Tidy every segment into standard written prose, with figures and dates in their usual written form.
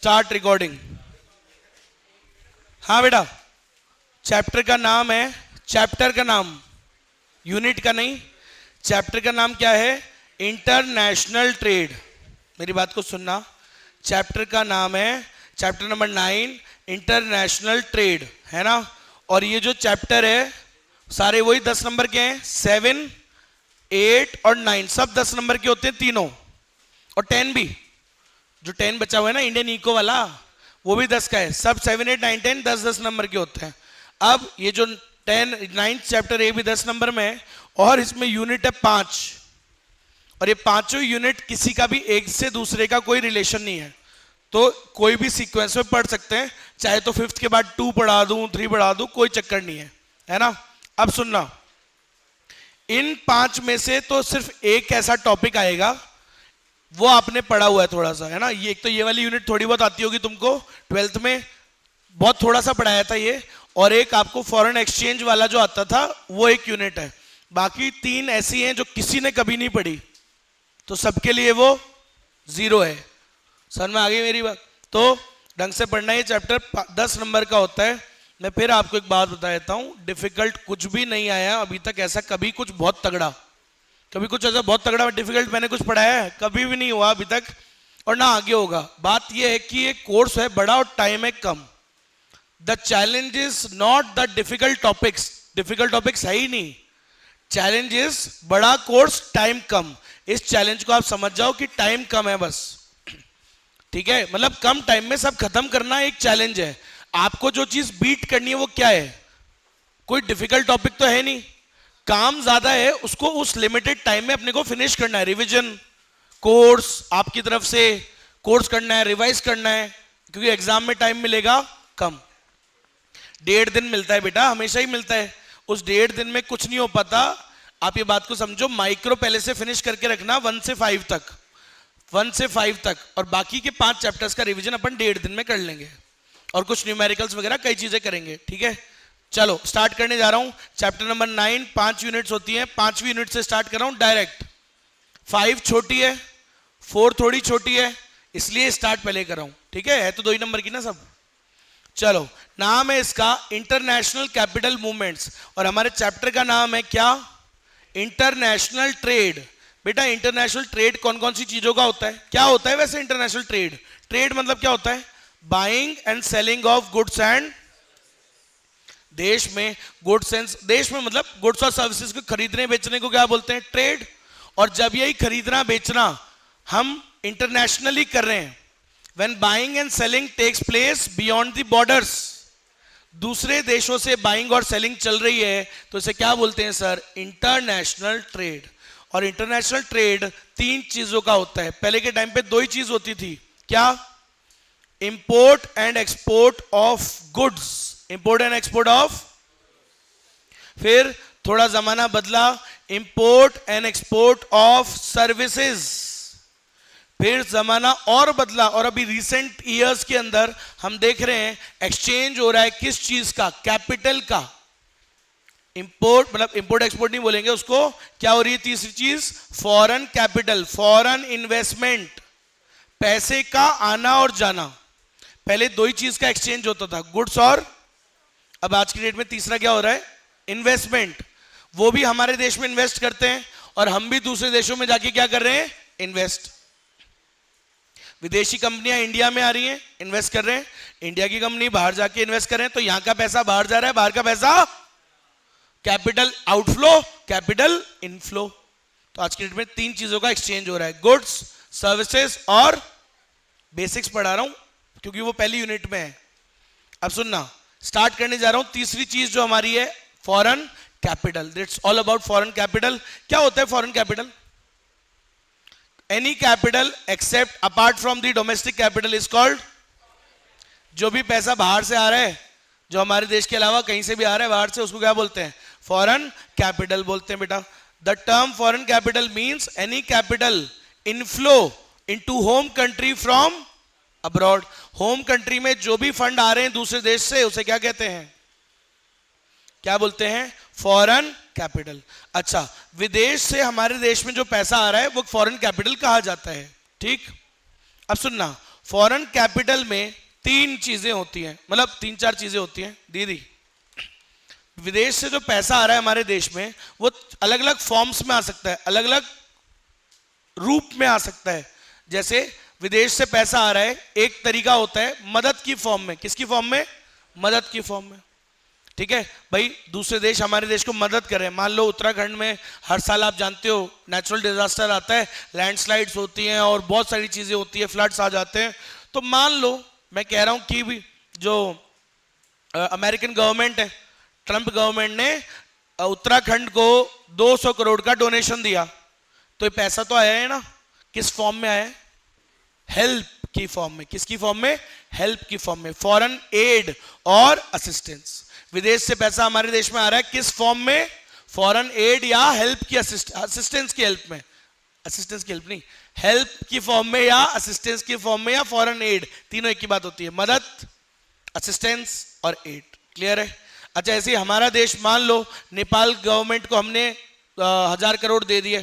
Start recording. हाँ बेटा, chapter का नाम है, चैप्टर का नाम, यूनिट का नहीं, चैप्टर का नाम क्या है? International trade. मेरी बात को सुनना, चैप्टर का नाम है, चैप्टर नंबर 9 इंटरनेशनल ट्रेड, है ना। और ये जो चैप्टर है सारे वही 10 नंबर के हैं, 7, 8 और 9 सब 10 नंबर के होते हैं तीनों, और 10 भी, जो 10 बचा हुआ है ना इंडियन इको वाला, वो भी 10 का है। सब 7, 8, 9, 10 10 नंबर के होते हैं। अब ये जो 9th चैप्टर ये भी 10 नंबर में है, और इसमें यूनिट है 5, और ये पांचों यूनिट किसी का भी एक से दूसरे का कोई रिलेशन नहीं है, तो कोई भी सीक्वेंस में पढ़ सकते हैं, चाहे तो 5th के बाद 2 पढ़ा दूं, 3 पढ़ा दूं, कोई चक्कर नहीं है ना। अब सुनना, इन 5 में से तो सिर्फ एक ऐसा टॉपिक आएगा, वो आपने पढ़ा हुआ है थोड़ा सा, है ना। ये एक तो ये वाली यूनिट थोड़ी बहुत आती होगी तुमको, 12th में बहुत थोड़ा सा पढ़ाया था ये, और एक आपको फॉरेन एक्सचेंज वाला जो आता था वो एक यूनिट है। बाकी 3 ऐसी हैं जो किसी ने कभी नहीं पढ़ी, तो सबके लिए वो 0 है। समझ में आ गई मेरी बात? तो ढंग से पढ़ना, ये चैप्टर 10 नंबर का होता है। मैं फिर आपको एक बात बता देता हूं, डिफिकल्ट कुछ भी नहीं आया अभी तक ऐसा, कभी कुछ बहुत तगड़ा, कभी कुछ ऐसा बहुत तगड़ा डिफिकल्ट मैंने कुछ पढ़ाया है? कभी भी नहीं हुआ अभी तक, और ना आगे होगा। बात यह है कि ये कोर्स है बड़ा और टाइम है कम। The challenge is not the difficult topics है ही नहीं, चैलेंज इज बड़ा कोर्स टाइम कम। इस चैलेंज को आप समझ जाओ कि टाइम कम है बस, ठीक है। मतलब कम टाइम में सब खत्म करना एक चैलेंज है। आपको जो चीज बीट करनी है वो क्या है? कोई डिफिकल्ट टॉपिक तो है नहीं, काम ज्यादा है, उसको उस लिमिटेड टाइम में अपने को फिनिश करना है। रिवीजन कोर्स आपकी तरफ से कोर्स करना है, रिवाइज करना है, क्योंकि एग्जाम में टाइम मिलेगा कम। 1.5 दिन मिलता है बेटा, हमेशा ही मिलता है। उस 1.5 दिन में कुछ नहीं हो पाता। आप ये बात को समझो, माइक्रो पहले से फिनिश करके रखना 1 से 5 तक, और बाकी के 5 चैप्टर्स का रिवीजन अपन 1.5 दिन में कर लेंगे, और कुछ न्यूमेरिकल्स वगैरह कई चीजें करेंगे, ठीक है। चलो स्टार्ट करने जा रहा हूं, चैप्टर नंबर 9, 5 यूनिट्स होती हैं, 5वीं यूनिट से स्टार्ट कर रहा हूं डायरेक्ट। 5 छोटी है, 4 थोड़ी छोटी है, इसलिए स्टार्ट पहले कर रहा हूं, ठीक है तो 2 ही नंबर की ना सब। चलो, नाम है इसका इंटरनेशनल कैपिटल मूवमेंट्स, और हमारे चैप्टर का नाम है क्या? International trade. बेटा इंटरनेशनल ट्रेड कौन कौन सी चीजों का होता है? क्या होता है वैसे इंटरनेशनल ट्रेड? ट्रेड मतलब क्या होता है? Buying and selling of goods and, देश में गुड्स एंड, देश में मतलब गुड्स और सर्विसेज को खरीदने बेचने को क्या बोलते हैं? ट्रेड। और जब यही खरीदना बेचना हम इंटरनेशनली कर रहे हैं, when buying and selling takes place beyond the borders, दूसरे देशों से बाइंग और सेलिंग चल रही है, तो इसे क्या बोलते हैं सर? International trade. और इंटरनेशनल ट्रेड 3 चीजों का होता है। पहले के टाइम पे 2 ही चीज होती थी, क्या? Import and export of goods, import and export of, फिर थोड़ा जमाना बदला, import and export of services, फिर जमाना और बदला, और अभी रिसेंट ईयर्स के अंदर हम देख रहे हैं एक्सचेंज हो रहा है किस चीज का? कैपिटल का। इंपोर्ट मतलब इंपोर्ट एक्सपोर्ट नहीं बोलेंगे उसको, क्या हो रही है तीसरी चीज? फॉरेन कैपिटल, फॉरेन इन्वेस्टमेंट, पैसे का आना और जाना। पहले 2 ही चीज का एक्सचेंज होता था, गुड्स और, अब आज की डेट में तीसरा क्या हो रहा है? इन्वेस्टमेंट। वो भी हमारे देश में इन्वेस्ट करते हैं, और हम भी दूसरे देशों में जाके क्या कर रहे हैं? इन्वेस्ट। विदेशी कंपनियां इंडिया में आ रही हैं, इन्वेस्ट कर रहे हैं, इंडिया की कंपनी बाहर जाके इन्वेस्ट कर रहे हैं, तो यहां का पैसा बाहर जा रहा है, बाहर का पैसा कैपिटल आउटफ्लो, कैपिटल इनफ्लो। तो आज की डेट में 3 चीजों का एक्सचेंज हो रहा है, गुड्स, सर्विसेज और, बेसिक्स पढ़ा रहा हूं क्योंकि वो पहली यूनिट में है। अब सुनना, स्टार्ट करने जा रहा हूं तीसरी चीज जो हमारी है, foreign capital. It's all about foreign capital. क्या होता है foreign capital? Any capital except apart from the domestic capital is called, जो भी पैसा बाहर से आ रहा है, जो हमारे देश के अलावा कहीं से भी आ रहा है बाहर से, उसको क्या बोलते हैं? फॉरेन कैपिटल बोलते हैं बेटा। The term foreign capital means any capital inflow into home country from abroad. Home country में जो भी फंड आ रहे हैं दूसरे देश से, उसे क्या कहते हैं? क्या बोलते हैं? Foreign capital. अच्छा, विदेश से हमारे देश में जो पैसा आ रहा है वो फॉरेन कैपिटल कहा जाता है, ठीक। अब सुनना, फॉरेन कैपिटल में तीन चीजें होती हैं, मतलब तीन चार चीजें होती हैं दीदी। विदेश से जो पैसा आ रहा है हमारे देश में वो अलग अलग फॉर्म्स में आ सकता है, अलग अलग रूप में आ सकता है। जैसे विदेश से पैसा आ रहा है, एक तरीका होता है मदद की फॉर्म में। किसकी फॉर्म में? मदद की फॉर्म में। ठीक है भाई, दूसरे देश हमारे देश को मदद करें। मान लो उत्तराखंड में हर साल आप जानते हो नेचुरल डिजास्टर आता है, लैंडस्लाइड्स होती हैं और बहुत सारी चीजें होती है, फ्लड्स आ जाते हैं। तो मान लो मैं कह रहा हूं कि भी जो अमेरिकन गवर्नमेंट है, ट्रंप गवर्नमेंट ने उत्तराखंड को 200 करोड़ का डोनेशन दिया, तो ये पैसा तो आया है ना, किस फॉर्म में आया है? हेल्प की फॉर्म में। किसकी फॉर्म में? हेल्प की फॉर्म में, फॉरेन एड और असिस्टेंस। विदेश से पैसा हमारे देश में आ रहा है किस फॉर्म में? फॉरेन एड या हेल्प की असिस्टेंस की हेल्प में। असिस्टेंस की हेल्प नहीं, हेल्प की फॉर्म में या असिस्टेंस की फॉर्म में या फॉरेन एड, तीनों एक ही बात होती है, मदद, असिस्टेंस और एड। क्लियर है? अच्छा, ऐसे ही हमारा देश, मान लो नेपाल गवर्नमेंट को हमने 1000 करोड़ दे दिए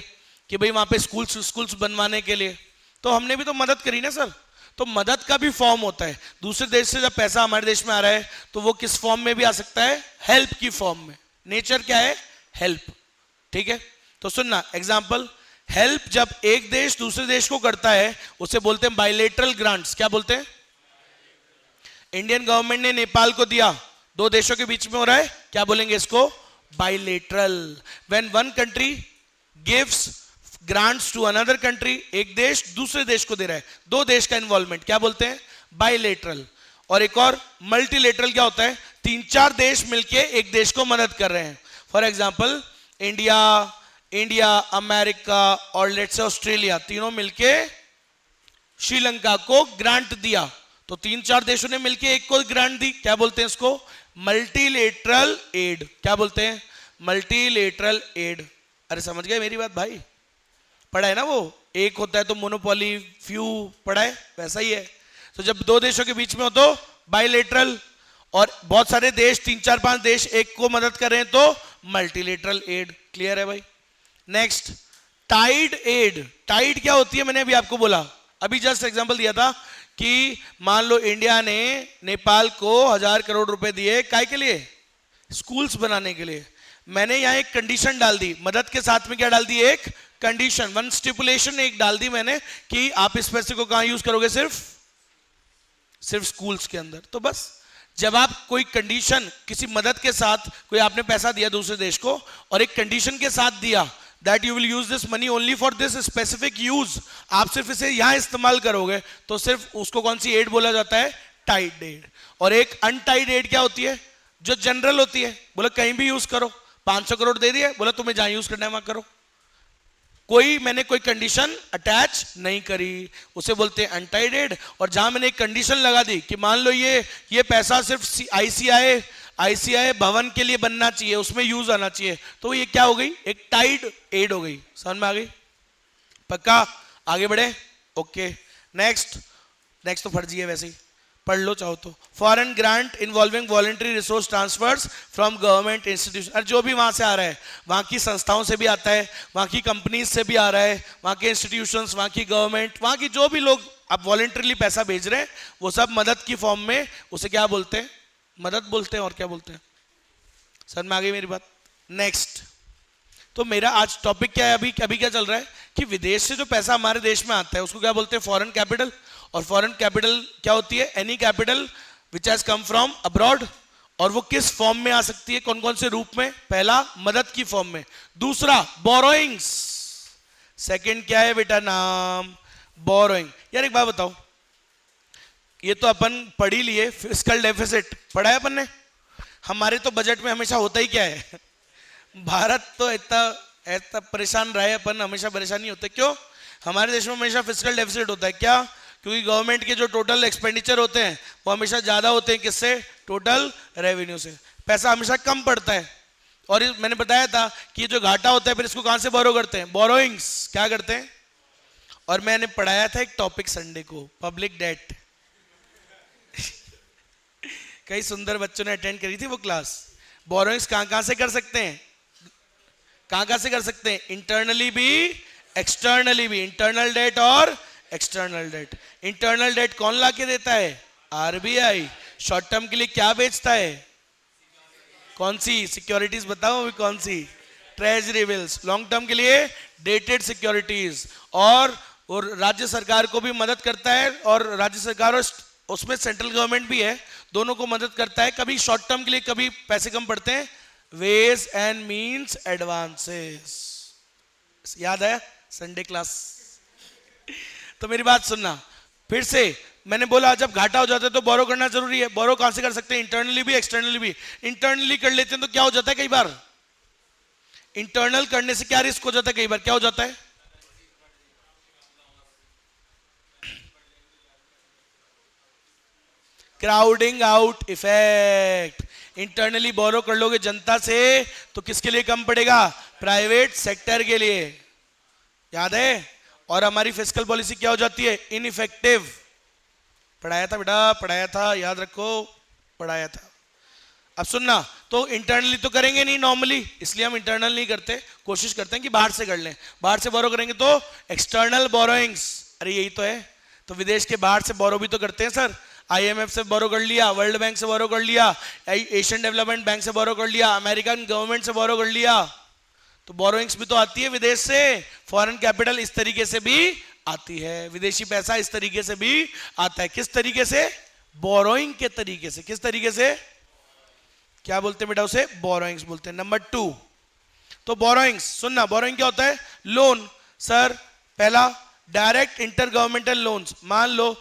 कि भाई वहां पे स्कूल्स बनवाने के लिए, तो हमने भी तो मदद करी ना सर। तो मदद का भी फॉर्म होता है। दूसरे देश से जब पैसा हमारे देश में आ रहा है तो वो किस फॉर्म में भी आ सकता है? हेल्प की फॉर्म में। नेचर क्या है? हेल्प। ठीक है, तो सुनना एग्जांपल, हेल्प जब एक देश दूसरे देश को करता है उसे बोलते हैं बायलेटरल ग्रांट्स। क्या बोलते हैं? इंडियन गवर्नमेंट ने नेपाल को दिया, दो देशों के बीच में हो रहा है, क्या बोलेंगे इसको? Bilateral. When one country gives grants to another country, एक देश दूसरे देश को दे रहा है, दो देश का इन्वॉल्वमेंट, क्या बोलते हैं? बायलेटरल। और एक और मल्टीलेटरल क्या होता है? तीन चार देश मिलके एक देश को मदद कर रहे हैं। फॉर एग्जांपल इंडिया, अमेरिका और लेट्स से ऑस्ट्रेलिया, तीनों मिलके श्रीलंका को ग्रांट दिया, तो तीन चार देशों ने मिलके एक को ग्रांट दी, क्या बोलते हैं इसको? Multilateral aid. क्या बोलते हैं? Multilateral aid. अरे समझ गए मेरी बात भाई? पढ़ा है ना वो, एक होता है तो मोनोपोली, फ्यू, पढ़ा है, वैसा ही है। तो जब दो देशों के बीच में हो तो बायलेटरल, और बहुत सारे देश, तीन चार पांच देश एक को मदद कर रहे हैं तो मल्टीलेटरल एड। क्लियर है भाई? Next, Tide add. टाइड क्या होती है? मैंने अभी आपको बोला, अभी जस्ट एग्जांपल दिया था कि मान लो इंडिया ने नेपाल को 1000 करोड़ रुपए दिए, काय के लिए? स्कूल्स बनाने के लिए। मैंने यहां एक कंडीशन डाल दी, मदद के साथ में क्या डाल दी? एक कंडीशन, वन स्टिपुलेशन एक डाल दी मैंने कि आप इस पैसे को कहां यूज करोगे? सिर्फ स्कूल्स के अंदर। तो बस जब आप कोई कंडीशन, किसी मदद के साथ, कोई आपने पैसा दिया दूसरे देश को और एक कंडीशन के साथ दिया that you will use this money only for this specific use, आप सिर्फ इसे यहां इस्तेमाल करोगे, तो सिर्फ उसको कौन सी एड बोला जाता है? Tied aid. और एक अनटाइड एड क्या होती है? जो जनरल होती है, बोला कहीं भी यूज करो, 500 करोड़ दे दिए, बोला तुम्हें जहां यूज करना है वहां करो, मैंने कोई कंडीशन अटैच नहीं करी, उसे बोलते हैं अनटाइड एड। और जहां मैंने एक कंडीशन लगा दी कि मान लो ये पैसा सिर्फ आईसीआई भवन के लिए बनना चाहिए, उसमें यूज आना चाहिए, तो ये क्या हो गई? एक टाइड एड हो गई। समझ में आ गई? पक्का? आगे बढ़े? ओके। नेक्स्ट तो फर्जी है, वैसे ही पढ़ लो चाहो तो। Foreign grant involving voluntary resource transfers from government institution, जो भी वहां से आ रहा है, वहां की संस्थाओं से भी आता है, वहां की कंपनीज से भी आ रहा है, वहां के इंस्टीट्यूशंस, वहां की गवर्नमेंट, वहां की जो भी लोग आप वॉलंटरीली पैसा भेज रहे हैं, वो सब मदद की फॉर्म में, उसे क्या बोलते हैं? मदद बोलते हैं। और क्या बोलते हैं? समझ में आ गई मेरी बात? नेक्स्ट, तो मेरा आज टॉपिक क्या है? अभी क्या चल रहा है कि विदेश से जो पैसा हमारे देश में आता है उसको क्या बोलते हैं? Foreign capital. और फॉरेन कैपिटल क्या होती है? Any capital which has come from abroad. और वो किस फॉर्म में आ सकती है? कौन कौन से रूप में? पहला, मदद की फॉर्म में। दूसरा, बोरोइंग्स। सेकंड क्या है बेटा? नाम, बोरोइंग। यार एक बात बताओ, ये तो अपन पढ़ ही लिए, फिस्कल डेफिसिट पढ़ा है अपन ने। हमारे तो बजट में हमेशा होता ही क्या है? भारत तो इतना परेशान रहे, अपन हमेशा परेशान नहीं होते। क्यों? हमारे देश में हमेशा फिस्कल डेफिसिट होता है। क्या? क्योंकि गवर्नमेंट के जो टोटल एक्सपेंडिचर होते हैं वो हमेशा ज्यादा होते हैं किससे? टोटल रेवेन्यू से। पैसा हमेशा कम पड़ता है। और मैंने बताया था कि जो घाटा होता है फिर इसको कहां से बोरो करते हैं? बोरोइंग्स। क्या करते हैं? और मैंने पढ़ाया था एक टॉपिक संडे को, पब्लिक डेट। कई सुंदर बच्चों ने अटेंड करी थी वो क्लास। बोरोइंग्स कहां से कर सकते हैं? कहां से कर सकते हैं? इंटरनली भी, एक्सटर्नली भी। इंटरनल डेट और एक्सटर्नल डेट। इंटरनल डेट कौन ला के देता है? आरबीआई। शॉर्ट टर्म के लिए क्या बेचता है? कौन सी सिक्योरिटीज बताओ अभी? कौन सी? Treasury bills. लॉन्ग टर्म के लिए डेटेड सिक्योरिटीज। और राज्य सरकार को भी मदद करता है, और राज्य सरकार और उसमें सेंट्रल गवर्नमेंट भी है, दोनों को मदद करता है। कभी शॉर्ट टर्म के लिए कभी पैसे कम पड़ते हैं, वेज एंड मींस एडवांसेस। याद है संडे क्लास? तो मेरी बात सुनना फिर से, मैंने बोला जब घाटा हो जाता है तो बोरो करना जरूरी है। बोरो कहां से कर सकते हैं? इंटरनली भी एक्सटर्नली भी। इंटरनली कर लेते हैं तो क्या हो जाता है कई बार? इंटरनल करने से क्या रिस्क हो जाता है? कई बार क्या हो जाता है? Crowding out effect. इंटरनली बोरो कर लोगे जनता से तो किसके लिए कम पड़ेगा? प्राइवेट सेक्टर के लिए। याद है? और हमारी फिस्कल पॉलिसी क्या हो जाती है? इनइफेक्टिव। पढ़ाया था बेटा, पढ़ाया था, याद रखो, पढ़ाया था। अब सुनना, तो इंटरनली तो करेंगे नहीं नॉर्मली, इसलिए हम इंटरनल नहीं करते, कोशिश करते हैं कि बाहर से कर लें। बाहर से बोरो करेंगे तो एक्सटर्नल बोरोइंग्स। अरे यही तो है। तो विदेश के बाहर से बोरो भी तो करते हैं सर। आईएमएफ से बोरो कर लिया, वर्ल्ड बैंक से बोरो कर लिया, एशियन डेवलपमेंट बैंक से बोरो कर लिया, अमेरिकन गवर्नमेंट से बोरो कर लिया। तो बोरोइंग्स भी तो आती है विदेश से। फॉरेन कैपिटल इस तरीके से भी आती है, विदेशी पैसा इस तरीके से भी आता है। किस तरीके से? बोरोइंग के तरीके से। किस तरीके से? क्या बोलते हैं बेटा उसे? बोरोइंग्स बोलते हैं। नंबर 2, तो बोरोइंग्स सुनना, बोरोइंग क्या होता है? लोन। सर पहला डायरेक्ट इंटर गवर्नमेंटल लोन्स। मान लो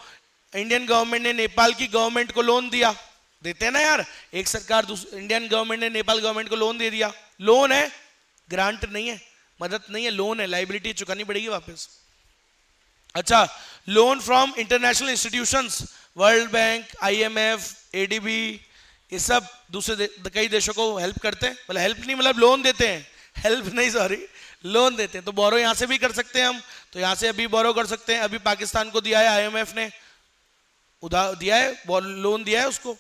इंडियन गवर्नमेंट ने नेपाल की गवर्नमेंट को लोन दिया, देते हैं ना यार, एक सरकार इंडियन गवर्नमेंट ने नेपाल गवर्नमेंट को लोन दे दिया। लोन है, ग्रांट नहीं है, मदद नहीं है, लोन है, लाइबिलिटी चुकानी पड़ेगी वापस। अच्छा, loan from international institutions, world bank, IMF, ADB, ये सब दूसरे कई देशों को हेल्प करते हैं। मतलब हेल्प नहीं, मतलब लोन देते हैं, हेल्प नहीं, सॉरी, लोन देते हैं। तो बोरो यहां से भी कर सकते हैं हम, तो यहां से अभी बोरो कर सकते हैं। अभी पाकिस्तान को दिया है आईएमएफ ने, उधार दिया है, लोन दिया है उसको,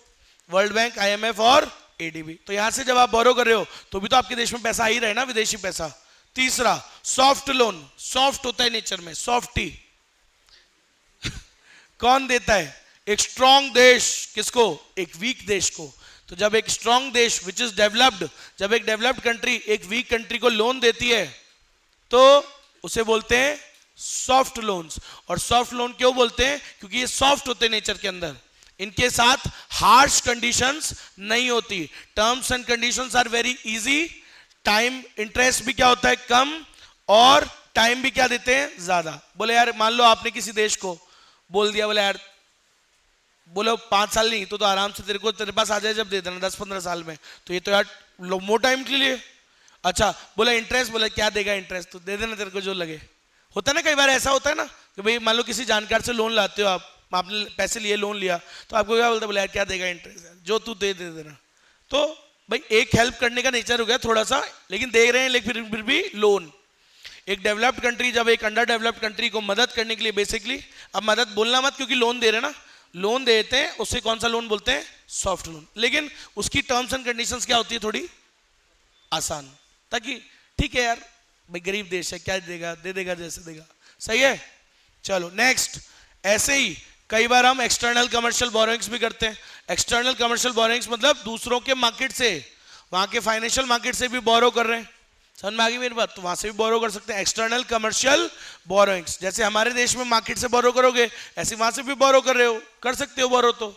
वर्ल्ड बैंक, आईएमएफ और एडीबी। तो यहां से जब आप बोरो कर रहे हो तो भी तो आपके देश में पैसा आ ही रहा है ना, विदेशी पैसा। तीसरा सॉफ्ट लोन। सॉफ्ट होता है नेचर में, सॉफ्टी। कौन देता है? एक स्ट्रॉन्ग देश। किसको? एक वीक देश को। तो जब एक स्ट्रॉन्ग देश विच इज डेवलप्ड, जब एक डेवलप्ड कंट्री एक वीक कंट्री को लोन देती है तो उसे बोलते हैं सॉफ्ट लोन्स। और सॉफ्ट लोन क्यों बोलते हैं? क्योंकि ये सॉफ्ट होते हैं नेचर के अंदर, इनके साथ हार्श कंडीशंस नहीं होती, terms and conditions are very easy, time interest भी क्या होता है? कम, और टाइम भी क्या देते हैं? ज्यादा। बोले यार मान लो आपने किसी देश को बोल दिया, बोले यार बोलो 5 साल नहीं तो आराम से तेरे पास आ जाए जब दे देना 10-15 साल में, तो ये तो यार मोर टाइम के लिए। अच्छा, बोला इंटरेस्ट, बोला क्या देगा इंटरेस्ट, तो दे देना तेरे को जो लगे। होता है ना कई बार ऐसा होता है ना कि भाई मान लो किसी जानकार से लोन लाते हो आप, आपने पैसे लिए, लोन लिया, तो आपको क्या बोलता है? बोला यार क्या देगा इंटरेस्ट, जो तू दे देना। तो भाई एक हेल्प करने का नेचर हो गया थोड़ा सा, लेकिन दे रहे हैं, लेकिन फिर भी लोन। एक डेवलप्ड कंट्री जब एक अंडर डेवलप्ड कंट्री को मदद करने के लिए बेसिकली, अब मदद बोलना मत क्योंकि लोन दे रहे ना, लोन देते हैं, उससे कौन सा लोन बोलते हैं? Soft loan. लेकिन उसकी टर्म्स एंड कंडीशंस क्या होती है? थोड़ी आसान, ताकि ठीक है यार भाई गरीब देश है, क्या देगा, दे देगा जैसे देगा, सही है। चलो नेक्स्ट। ऐसे ही कई बार हम एक्सटर्नल कमर्शियल बोरोइंग्स भी करते हैं। एक्सटर्नल कमर्शियल बोरोइंग्स मतलब दूसरों के मार्केट से, वहां के फाइनेंशियल मार्केट से भी बोरो कर रहे हैं। समझ में आ गई मेरी बात? तो वहां से भी बोरो कर सकते हैं, एक्सटर्नल कमर्शियल बोरोइंग्स। जैसे हमारे देश में मार्केट से बोरो करोगे, ऐसे वहां से भी बोरो कर रहे हो, कर सकते हो बोरो। तो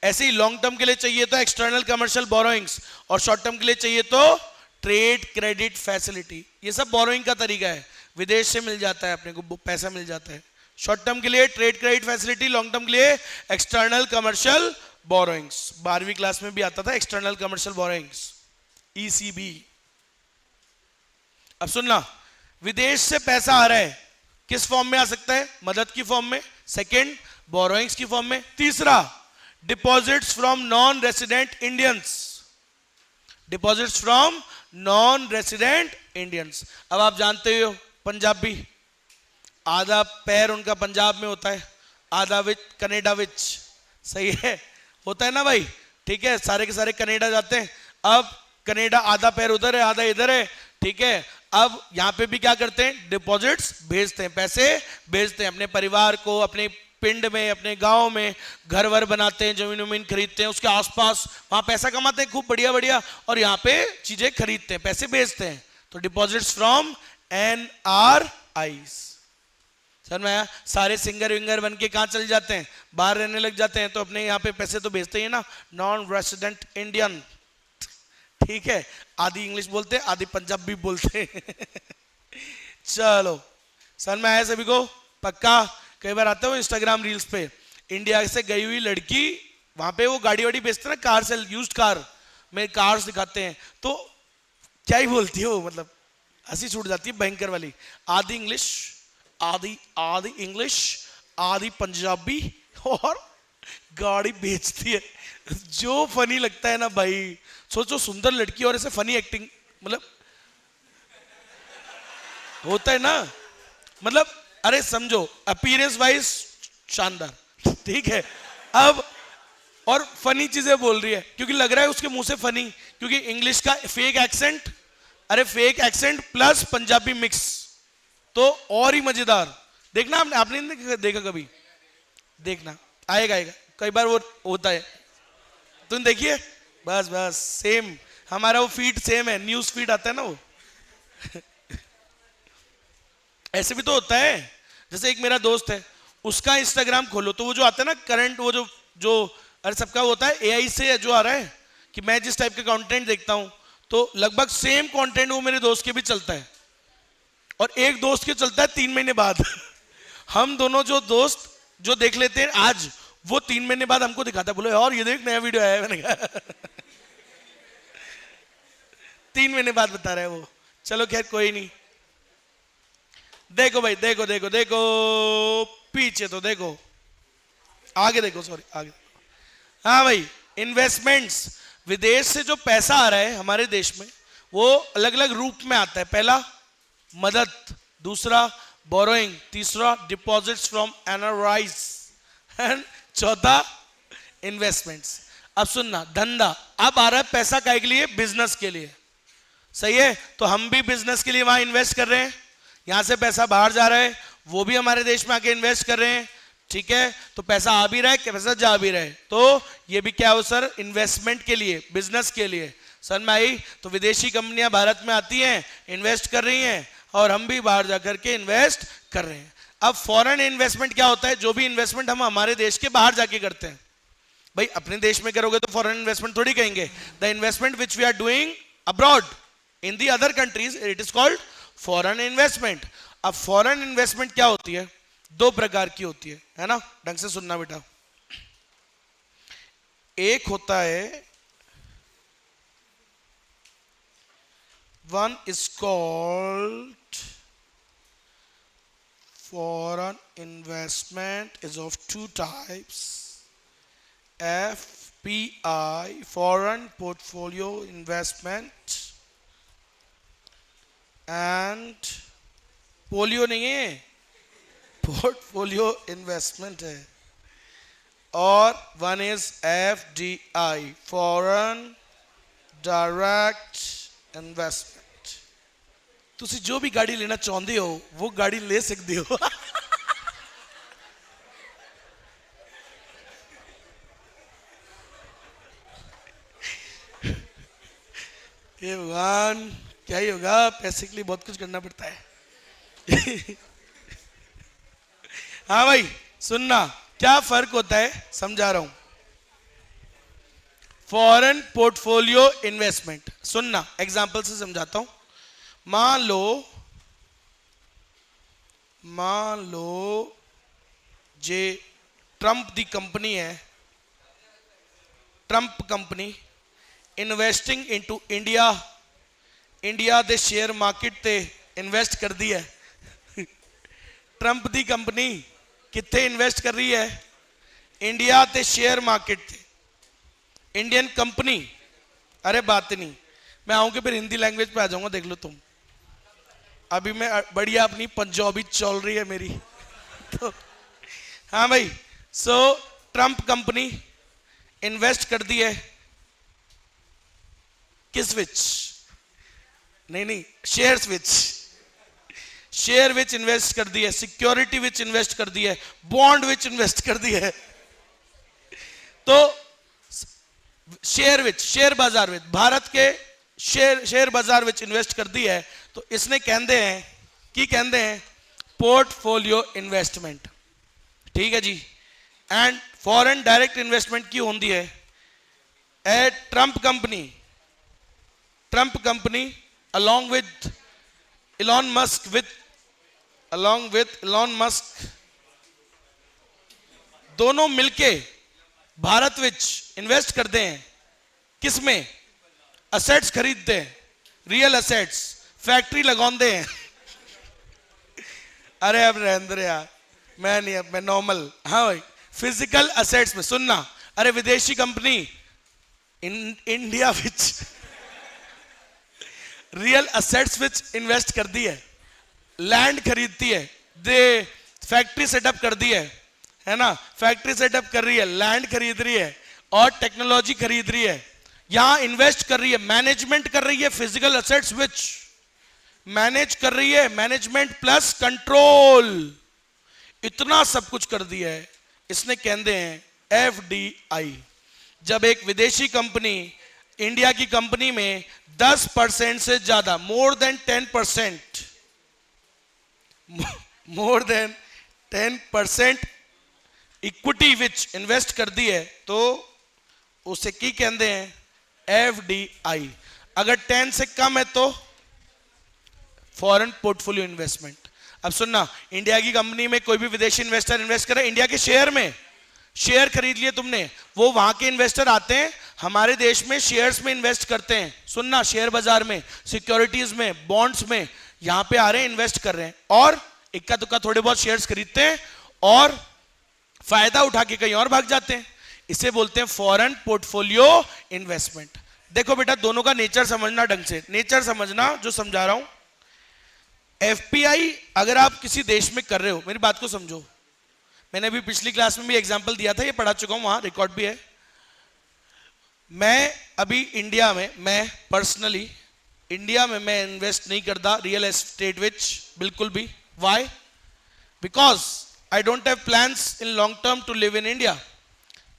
ऐसे ही लॉन्ग टर्म के लिए चाहिए तो एक्सटर्नल कमर्शियल बोरोइंग्स, और शॉर्ट टर्म के लिए चाहिए तो ट्रेड क्रेडिट फैसिलिटी। ये सब बोरोइंग का तरीका है, विदेश से मिल जाता है अपने को, पैसा मिल जाता है। शॉर्ट टर्म के लिए trade credit facility, long term के लिए एक्सटर्नल कमर्शियल बोरोइंग्स। 12वीं क्लास में भी आता था एक्सटर्नल कमर्शियल बोरोइंग्स, ईसीबी। अब सुनना, विदेश से पैसा आ रहा है, किस फॉर्म में आ सकता है? मदद की फॉर्म में। सेकंड, बोरोइंग्स की फॉर्म में। तीसरा, deposits from non resident Indians. Deposits from non resident Indians. अब आप जानते हो पंजाबी, आधा पैर उनका पंजाब में होता है, आधा विच कनाडा विच, सही है, होता है ना भाई, ठीक है, सारे के सारे कनाडा जाते हैं। अब कनाडा आधा पैर उधर है, आधा इधर है, ठीक है। अब यहां पे भी क्या करते हैं, डिपॉजिट्स भेजते हैं, पैसे भेजते हैं अपने परिवार को, अपने पिंड में, अपने गांव में घर वर बनाते हैं, जमीन वमीन खरीदते हैं, उसके आसपास वहां पैसा कमाते हैं खूब बढ़िया बढ़िया, और यहाँ पे चीजें खरीदते हैं, पैसे भेजते हैं। तो डिपॉजिट्स फ्रॉम NRIs। सर मैं सारे सिंगर विंगर बन के कहां चल जाते हैं, बाहर रहने लग जाते हैं, तो अपने यहाँ पे पैसे तो भेजते ही ना, नॉन रेसिडेंट इंडियन, ठीक है, आधी इंग्लिश बोलते हैं आधी पंजाबी बोलते हैं। चलो सर मैं आया सभी को पक्का, कई बार आते हो इंस्टाग्राम रील्स पे, इंडिया से गई हुई लड़की, वहां पे वो गाड़ी वाड़ी बेचते हैं ना, कार से, यूज्ड कार में कार्स दिखाते हैं, तो क्या ही बोलती हो, मतलब हंसी छूट जाती है भयंकर वाली, आधी इंग्लिश आधी आधी इंग्लिश आधी पंजाबी, और गाड़ी बेचती है। जो फनी लगता है ना भाई, सोचो सुंदर लड़की और ऐसे फनी एक्टिंग, मतलब होता है ना, मतलब अरे समझो अपीयरेंस वाइज शानदार, ठीक है, अब और फनी चीजें बोल रही है, क्योंकि लग रहा है उसके मुंह से फनी, क्योंकि इंग्लिश का फेक एक्सेंट, अरे fake accent plus Punjabi mix, तो और ही मजेदार। देखना आपने नहीं देखा कभी, देखना आएगा आएगा, कई बार वो होता है, तुम देखिए, बस बस सेम, हमारा वो फीड सेम है, न्यूज फीड आता है ना वो। ऐसे भी तो होता है, जैसे एक मेरा दोस्त है, उसका इंस्टाग्राम खोलो तो वो जो आता है ना करंट, वो जो जो अरे सबका होता है AI से जो आ रहा है, कि मैं जिस टाइप का कंटेंट देखता हूं, तो लगभग सेम कंटेंट वो मेरे दोस्त के भी चलता है, और एक दोस्त के चलता है 3 महीने बाद। हम दोनों जो दोस्त जो देख लेते हैं आज, वो 3 महीने बाद हमको दिखाता है, बोलो यार ये देख नया वीडियो आया है, मैंने कहा 3 महीने बाद बता रहा है वो। चलो खैर कोई नहीं, देखो भाई देखो देखो देखो, पीछे तो देखो, आगे देखो, सॉरी आगे। हाँ भाई, इन्वेस्टमेंट्स, विदेश से जो पैसा आ रहा है हमारे देश में, वो अलग अलग रूप में आता है। पहला मदद, दूसरा बोरोइंग, तीसरा डिपॉजिट्स फ्रॉम NRIs, एंड चौथा इन्वेस्टमेंट्स। अब सुनना, धंधा, अब आ रहा है पैसा काहे के लिए, बिजनेस के लिए, सही है, तो हम भी बिजनेस के लिए वहां इन्वेस्ट कर रहे हैं, यहां से पैसा बाहर जा रहा है, वो भी हमारे देश में आके इन्वेस्ट कर रहे हैं, ठीक है, तो पैसा आ भी रहा है, पैसा जा भी रहा है, तो ये भी क्या हो सर, इन्वेस्टमेंट के लिए, बिजनेस के लिए। सर में आई तो विदेशी कंपनियां भारत में आती हैं, इन्वेस्ट कर रही हैं, और हम भी बाहर जाकर के इन्वेस्ट कर रहे हैं। अब फॉरेन इन्वेस्टमेंट क्या होता है, जो भी इन्वेस्टमेंट हम हमारे देश के बाहर जाके करते हैं, भाई अपने देश में करोगे तो फॉरेन इन्वेस्टमेंट थोड़ी कहेंगे, the investment which we are doing abroad in the other countries, it is called foreign investment. अब फॉरेन इन्वेस्टमेंट क्या होती है, 2 प्रकार की होती है ना, ढंग से सुनना बेटा। एक होता है, one is called foreign investment, is of 2 types, FPI, foreign portfolio investment, and polio नहीं है, पोर्टफोलियो इन्वेस्टमेंट है, और one is FDI, foreign direct investment. तुसी जो भी गाड़ी लेना चाहते हो वो गाड़ी ले सकते हो। ये भगवान क्या ही होगा, पैसे के लिए बहुत कुछ करना पड़ता है। हाँ भाई सुनना, क्या फर्क होता है समझा रहा हूं। फॉरेन पोर्टफोलियो इन्वेस्टमेंट, सुनना एग्जांपल से समझाता हूं। मान लो जे ट्रंप दी कंपनी है, Trump company investing into India, India दे शेयर मार्केट ते इन्वेस्ट कर दी है। ट्रंप दी कंपनी कितने इन्वेस्ट कर रही है, इंडिया ते शेयर मार्केट थे, इंडियन कंपनी। अरे बात नहीं, मैं आऊंगी फिर हिंदी लैंग्वेज पे आ जाऊंगा, देख लो तुम। अभी मैं बढ़िया अपनी पंजाबी चल रही है मेरी। तो हाँ भाई, सो ट्रंप कंपनी इन्वेस्ट कर दी है किस विच, नहीं नहीं, shares which, share which invest कर दी है, सिक्योरिटी विच इन्वेस्ट कर दी है, बॉन्ड विच इन्वेस्ट कर दी है। तो शेयर विच, शेयर बाजार विच, भारत के शेयर बाजार विच इन्वेस्ट कर दी है, तो इसने कहते हैं कि कहते हैं पोर्टफोलियो इन्वेस्टमेंट, ठीक है जी। एंड फॉरेन डायरेक्ट इन्वेस्टमेंट की होती है a Trump company along with Elon Musk दोनों मिलके भारत विच इन्वेस्ट करते हैं, किसमें? असेट्स खरीदते हैं, रियल असेट्स, फैक्ट्री लगाते हैं। अरे अब रहने दे यार, मैं नहीं, अब मैं नॉर्मल, हाँ भाई, फिजिकल असेट्स में सुनना। अरे विदेशी company India which real assets which invest कर दी है, लैंड खरीदती है, दे फैक्ट्री सेटअप कर दी है ना, फैक्ट्री सेटअप कर रही है, लैंड खरीद रही है और टेक्नोलॉजी खरीद रही है, यहां इन्वेस्ट कर रही है, मैनेजमेंट कर रही है, फिजिकल असेट्स विच मैनेज कर रही है, मैनेजमेंट प्लस कंट्रोल, इतना सब कुछ कर दिया है। इसने कहते हैं एफडीआई। जब एक विदेशी कंपनी इंडिया की कंपनी में 10% से ज्यादा, मोर देन 10% इक्विटी विच इन्वेस्ट कर दी है, तो उसे की कहते हैं एफडीआई। अगर 10 से कम है तो फॉरेन पोर्टफोलियो इन्वेस्टमेंट। अब सुनना, इंडिया की कंपनी में कोई भी विदेशी इन्वेस्टर इन्वेस्ट करे, इंडिया के शेयर में, शेयर खरीद लिए तुमने, वो वहां के इन्वेस्टर आते हैं हमारे देश में शेयर्स में इन्वेस्ट करते हैं। सुनना, शेयर बाजार में, सिक्योरिटीज में, बॉन्ड्स में, यहां पे आ रहे हैं, इन्वेस्ट कर रहे हैं और इक्का दुक्का थोड़े बहुत शेयर्स खरीदते हैं और फायदा उठा के कहीं और भाग जाते हैं। इसे बोलते हैं फॉरेन पोर्टफोलियो इन्वेस्टमेंट। देखो बेटा, दोनों का नेचर समझना, ढंग से नेचर समझना जो समझा रहा हूं। एफपीआई अगर आप किसी देश में कर रहे हो, मेरी बात को समझो, मैंने अभी पिछली क्लास में भी एग्जांपल दिया था, ये पढ़ा चुका हूं, वहां रिकॉर्ड भी है। मैं अभी इंडिया में, मैं पर्सनली इंडिया में मैं इन्वेस्ट नहीं करता रियल एस्टेट विच, बिल्कुल भी। Why? Because I don't have plans in long term to live in India.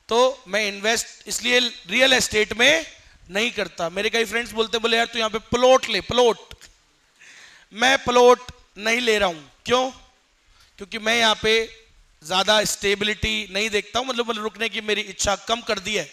तो मैं इन्वेस्ट इसलिए रियल एस्टेट में नहीं करता। मेरे कई फ्रेंड्स बोलते, बोले यार तू यहां पे प्लॉट ले, प्लॉट। मैं प्लॉट नहीं ले रहा हूं। क्यों? क्योंकि मैं यहां पे ज्यादा स्टेबिलिटी नहीं देखता हूं, मतलब रुकने की मेरी इच्छा कम कर दी है,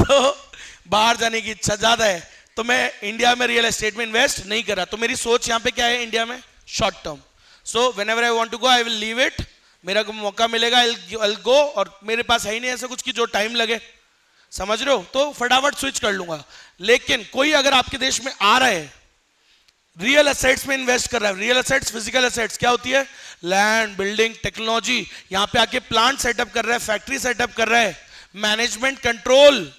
तो बाहर जाने की इच्छा ज्यादा है, तो मैं इंडिया में रियल एस्टेट में इन्वेस्ट नहीं कर रहा। तो मेरी सोच यहां पे क्या है इंडिया में? Short term. So whenever I want to go I will leave it. मेरा को मौका मिलेगा आई विल गो, और मेरे पास है ही नहीं ऐसा कुछ कि जो टाइम लगे, समझ रहे हो, तो फटाफट स्विच कर लूंगा। लेकिन कोई अगर आपके देश में आ रहा है, रियल एसेट्स में इन्वेस्ट कर रहा है, रियल एसेट्स, फिजिकल एसेट्स क्या होती है? लैंड, बिल्डिंग, टेक्नोलॉजी, यहां पे आके प्लांट सेटअप कर रहा है, फैक्ट्री सेटअप कर रहा है, मैनेजमेंट, कंट्रोल।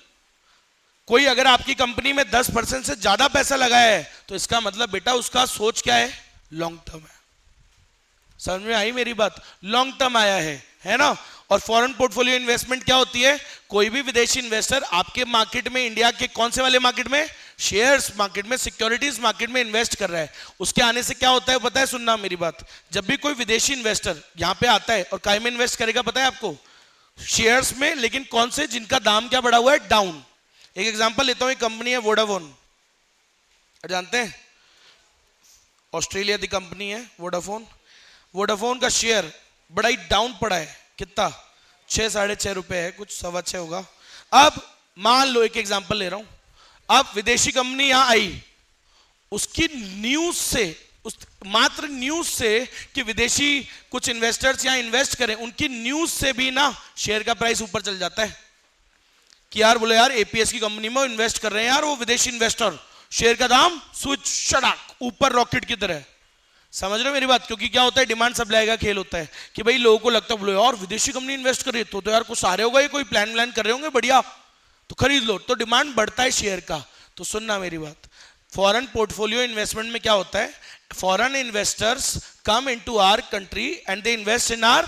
कोई अगर आपकी कंपनी में 10% से ज्यादा पैसा लगाया है, तो इसका मतलब बेटा उसका सोच क्या है? लॉन्ग टर्म है। समझ में आई मेरी बात? लॉन्ग टर्म आया है ना। और फॉरेन पोर्टफोलियो इन्वेस्टमेंट क्या होती है? कोई भी विदेशी इन्वेस्टर आपके मार्केट में, इंडिया के कौन से वाले मार्केट में? शेयर्स मार्केट में, सिक्योरिटीज मार्केट में इन्वेस्ट कर रहा है। उसके आने से क्या होता है पता है? सुनना मेरी बात, जब भी कोई विदेशी इन्वेस्टर यहां पे आता है और काय में इन्वेस्ट करेगा पता है आपको? शेयर्स में। लेकिन कौन से? जिनका दाम क्या बढ़ा हुआ है? डाउन। एक एग्जांपल लेता हूं, एक कंपनी है वोडाफोन, जानते हैं? ऑस्ट्रेलिया की कंपनी है वोडाफोन। वोडाफोन का शेयर बड़ा ही डाउन पड़ा है। कितना? 6 साढ़े 6 रुपए है, कुछ 6.25 होगा। अब मान लो, एक एग्जांपल ले रहा हूं, अब विदेशी कंपनी यहां आई, उसकी न्यूज से, उस मात्र न्यूज से कि विदेशी कुछ इन्वेस्टर्स यहां इन्वेस्ट करें, उनकी न्यूज से भी ना शेयर का प्राइस ऊपर चल जाता है कि यार बोले यार एपीएस की कंपनी में इन्वेस्ट कर रहे हैं यार वो विदेशी इन्वेस्टर, शेयर का दाम स्विच शड़क ऊपर रॉकेट की तरह। समझ रहे हो मेरी बात? क्योंकि क्या होता है, डिमांड सप्लाई का खेल होता है कि भाई लोगों को लगता है बोलो यार विदेशी कंपनी इन्वेस्ट कर रही है तो यार कुछ सारे होगा, ये कोई प्लान व्लान कर रहे होंगे बढ़िया, तो खरीद लो, तो डिमांड बढ़ता है शेयर का। तो सुनना मेरी बात, फॉरेन पोर्टफोलियो इन्वेस्टमेंट में क्या होता है? Foreign investors come into our country and they invest in our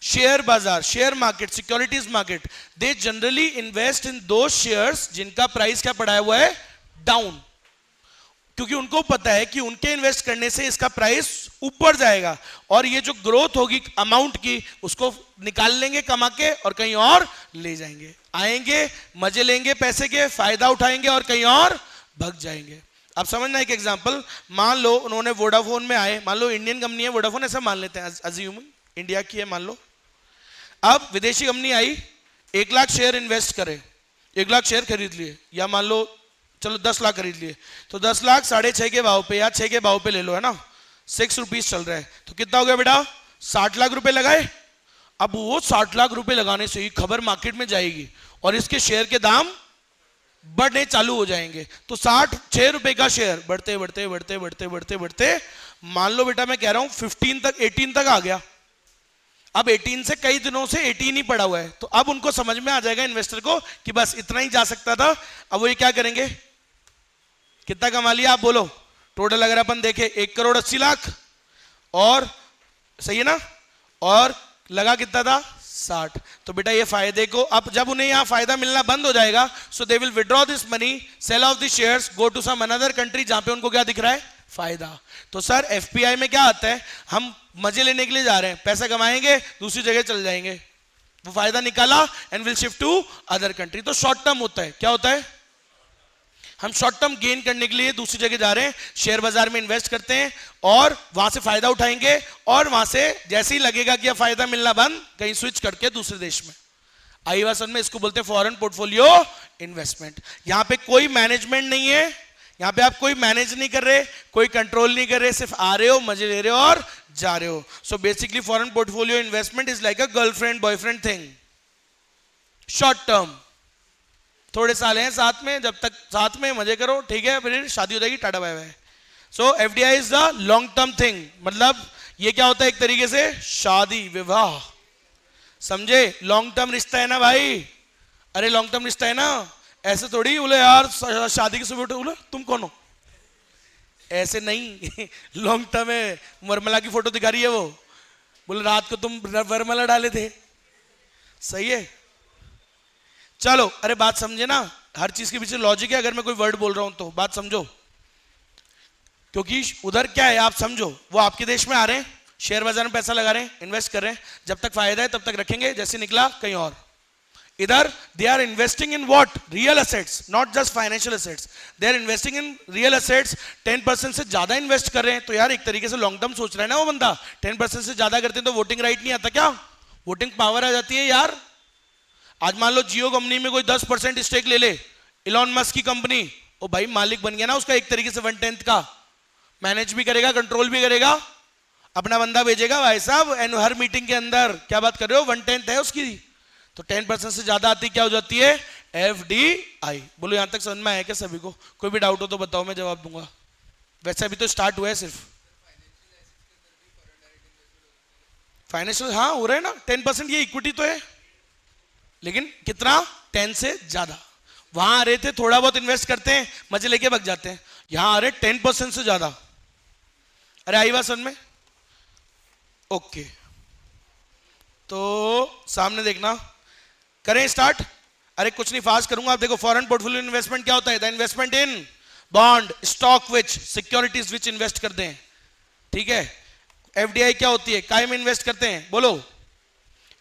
share बाजार, share market, securities market. They generally invest in दो शेयर्स जिनका प्राइस क्या पड़ा हुआ है? डाउन। क्योंकि उनको पता है कि उनके इन्वेस्ट करने से इसका प्राइस ऊपर जाएगा और ये जो ग्रोथ होगी अमाउंट की उसको निकाल लेंगे कमा के और कहीं और ले जाएंगे, आएंगे मजे लेंगे पैसे के, फायदा उठाएंगे और कहीं और भग जाएंगे। अब समझना एक एग्जांपल, मान लो उन्होंने वोडाफोन में आए, मान लो इंडियन कंपनी है वोडाफोन, ऐसा मान लेते हैं, अज्यूम इंडिया की है मान लो। अब विदेशी कंपनी आई, 1 लाख शेयर इन्वेस्ट करे, 1 लाख शेयर खरीद लिए, या मान लो चलो 10 लाख खरीद लिए, तो 10 लाख 6.5 के भाव पे या 6 के भाव पे ले लो, है ना, 6 रुपीज चल रहा है, तो कितना हो गया बेटा, 60 लाख रुपए लगाए। अब वो 60 लाख रुपए लगाने से ही खबर मार्केट में जाएगी और इसके शेयर के दाम बढ़ने चालू हो जाएंगे, तो 6 रुपए का शेयर बढ़ते बढ़ते बढ़ते बढ़ते बढ़ते बढ़ते मान लो बेटा मैं कह रहा हूं 15 तक 18 तक आ गया। अब 18 से कई दिनों से 18 ही पड़ा हुआ है, तो अब उनको समझ में आ जाएगा इन्वेस्टर को कि बस इतना ही जा सकता था। अब वो ये क्या करेंगे, कितना कमा लिया आप बोलो, टोटल अगर अपन देखें 1,80,00,000 और सही है ना, और लगा कितना था 60, तो बेटा ये फायदे को, अब जब उन्हें यहां फायदा मिलना बंद हो जाएगा, so they will withdraw this money, sell off the shares, go to some another country जहां पे उनको क्या दिख रहा है, फायदा। तो सर एफपीआई में क्या आता है, हम मजे लेने के लिए जा रहे हैं, पैसा कमाएंगे दूसरी जगह चल जाएंगे, वो फायदा निकाला and will shift to other country, तो शॉर्ट टर्म होता है। क्या होता है, हम शॉर्ट टर्म गेन करने के लिए दूसरी जगह जा रहे हैं, शेयर बाजार में इन्वेस्ट करते हैं और वहां से फायदा उठाएंगे और वहां से जैसे ही लगेगा कि अब फायदा मिलना बंद, कहीं स्विच करके दूसरे देश में। आई बात समझ में, इसको बोलते हैं फॉरेन पोर्टफोलियो इन्वेस्टमेंट। यहां पे कोई मैनेजमेंट नहीं है, यहां पे आप कोई मैनेज नहीं कर रहे, कोई कंट्रोल नहीं कर रहे, सिर्फ आ रहे हो, मजे ले रहे हो और जा रहे हो। So basically foreign portfolio investment is like a girlfriend boyfriend thing, short term, थोड़े साल हैं साथ में, जब तक साथ में मजे करो, ठीक है, फिर शादी हो जाएगी, tata bye bye. So FDI is the long term thing, मतलब ये क्या होता है, एक तरीके से शादी विवाह, समझे, लॉन्ग टर्म रिश्ता है ना भाई, अरे लॉन्ग टर्म रिश्ता है ना, ऐसे थोड़ी बोले यार शादी के सुबह उठे बोले तुम कौन हो, ऐसे नहीं लॉन्ग टर्म है। वर्मला की फोटो दिखा रही है वो, बोले रात को तुम वर्मला डाले थे, सही है। चलो अरे बात समझे ना, हर चीज के पीछे लॉजिक है, अगर मैं कोई वर्ड बोल रहा हूं तो बात समझो, क्योंकि उधर क्या है आप समझो, वो आपके देश में आ रहे हैं, शेयर बाजार में पैसा लगा रहे हैं, इन्वेस्ट कर रहे हैं, जब तक फायदा है तब तक रखेंगे, जैसे निकला कहीं और। इधर they are investing in what, real assets, not just financial assets, they are investing in real assets, 10% से ज्यादा इन्वेस्ट कर रहे हैं, तो यार एक तरीके से लॉन्ग टर्म सोच रहा है ना वो बंदा। 10% से ज्यादा करते हैं तो वोटिंग राइट नहीं आता क्या, वोटिंग पावर आ जाती है यार। आज मान लो जियो कंपनी में कोई 10% स्टेक ले ले, इलॉन मस्क की कंपनी, ओ भाई मालिक बन गया ना उसका, एक तरीके से 1/10 का, मैनेज भी करेगा, कंट्रोल भी करेगा, अपना बंदा भेजेगा भाई साहब, एंड हर मीटिंग के अंदर, क्या बात कर रहे हो, 1/10 है उसकी, तो 10% से ज्यादा आती क्या हो जाती है, एफडीआई। बोलो यहां तक समझ में आया क्या सभी को, कोई भी डाउट हो तो बताओ, मैं जवाब दूंगा। वैसे अभी तो स्टार्ट हुआ है सिर्फ, फाइनेंशियल हाँ हो रहा है ना, 10% ये इक्विटी तो है, लेकिन कितना, 10 से ज्यादा। वहां आ रहे थे थोड़ा बहुत इन्वेस्ट करते हैं, मजे लेके भग जाते हैं, यहां आ रहे 10% से ज्यादा। अरे आई बात समझ में, ओके, तो सामने देखना, करें स्टार्ट। अरे कुछ नहीं, फास्ट करूंगा, आप देखो फॉरेन पोर्टफोलियो इन्वेस्टमेंट क्या होता है, the investment in bond, stock which, securities which invest करते हैं, ठीक है। एफडीआई क्या होती है, काय में इन्वेस्ट करते हैं, बोलो,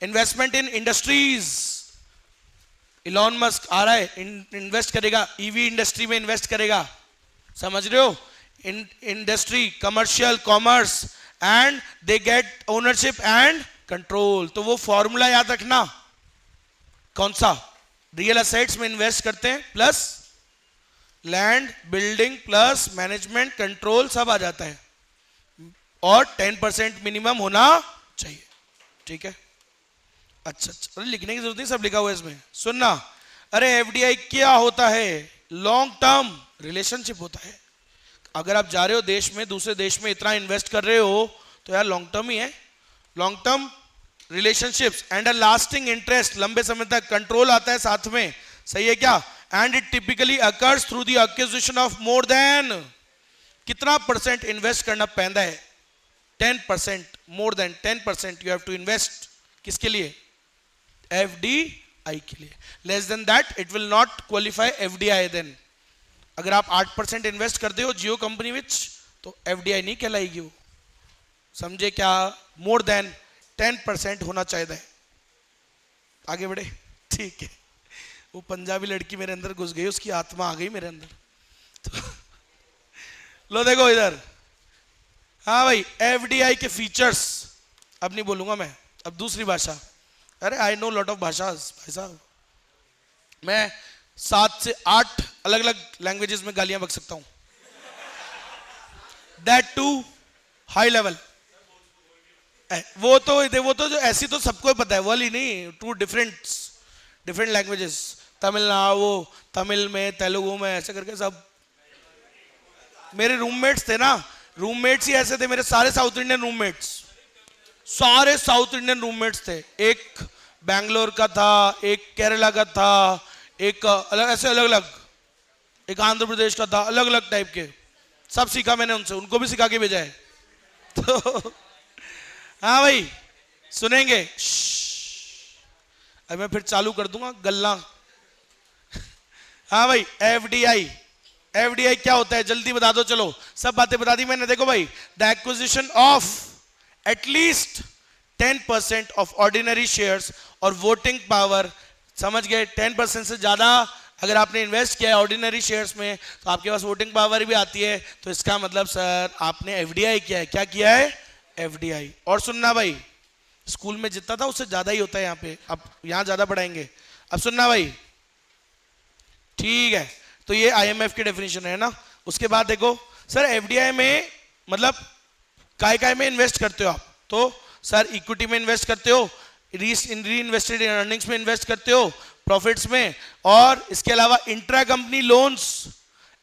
investment in industries, Elon Musk आ रहा है, इन्वेस्ट करेगा, ईवी इंडस्ट्री में इन्वेस्ट करेगा, समझ रहे हो, industry, commercial, commerce, and they get ownership and control. तो वो फॉर्मूला याद रखना, कौन सा, रियल एसेट्स में इन्वेस्ट करते हैं plus land building plus management control सब आ जाता है, और 10% मिनिमम होना चाहिए, ठीक है। अच्छा अच्छा, अरे लिखने की जरूरत नहीं, सब लिखा हुआ है इसमें, सुनना। अरे एफडीआई क्या होता है, लॉन्ग टर्म रिलेशनशिप होता है। अगर आप जा रहे हो देश में, दूसरे देश में इतना इन्वेस्ट कर रहे हो, तो यार लॉन्ग टर्म ही है, long term relationships and a lasting interest, लंबे समय तक, कंट्रोल आता है साथ में, सही है क्या। And it typically occurs through the acquisition of more than, कितना परसेंट इन्वेस्ट करना पैदा है, 10%, more than 10% you have to invest, किसके लिए, एफडीआई के लिए। Less than that it will not qualify FDI. Then अगर आप 8% इन्वेस्ट करते हो जियो कंपनी विच, तो एफडीआई नहीं कहलाएगी वो, समझे क्या? मोर देन 10% होना चाहिए। आगे बढ़े, ठीक है। वो पंजाबी लड़की मेरे अंदर घुस गई, उसकी आत्मा आ गई मेरे अंदर। तो लो देखो इधर, हाँ भाई, एफडीआई के फीचर्स अब नहीं बोलूंगा मैं, अब दूसरी भाषा। अरे आई नो लॉट ऑफ भाषा भाई साहब, मैं 7 से 8 अलग अलग लैंग्वेजेस में गालियां बक सकता हूं, दैट टू हाई लेवल। वो तो जो ऐसी तो सबको पता है, वाली नहीं, two different languages, Tamil Nadu, Tamil में, तेलुगु में, ऐसे करके सब। मेरे रूममेट्स थे ना, रूममेट्स ही ऐसे थे मेरे, सारे साउथ इंडियन रूममेट्स, सारे साउथ इंडियन रूममेट्स थे। एक बैंगलोर का था, एक केरला का था, एक अलग, ऐसे अलग अलग, एक आंध्र प्रदेश का था, अलग अलग टाइप के, सब सीखा मैंने उनसे, उनको भी सिखा के भेजा है। तो हाँ भाई, सुनेंगे। अब मैं फिर चालू कर दूंगा गल्ला। हाँ भाई, एफडीआई क्या होता है जल्दी बता दो, चलो सब बातें बता दी मैंने। देखो भाई, the acquisition of at least 10% of ordinary shares और वोटिंग पावर, समझ गए? 10% से ज्यादा अगर आपने इन्वेस्ट किया है ऑर्डिनरी शेयर्स में, तो आपके पास वोटिंग पावर भी आती है, तो इसका मतलब सर आपने एफडीआई किया है। क्या किया है? एफडीआई। और सुनना भाई, स्कूल में जितना था उससे ज्यादा ही होता है यहाँ पे, अब यहाँ ज्यादा पढ़ाएंगे। अब सुनना भाई, ठीक है, तो ये आईएमएफ की डेफिनेशन है ना। उसके बाद देखो सर, एफडीआई में मतलब काय में इन्वेस्ट करते हो आप? तो सर इक्विटी में इन्वेस्ट करते हो, री इन्वेस्टेड अर्निंग्स में इन्वेस्ट करते हो, प्रॉफिट्स में, और इसके अलावा इंट्रा कंपनी लोन्स।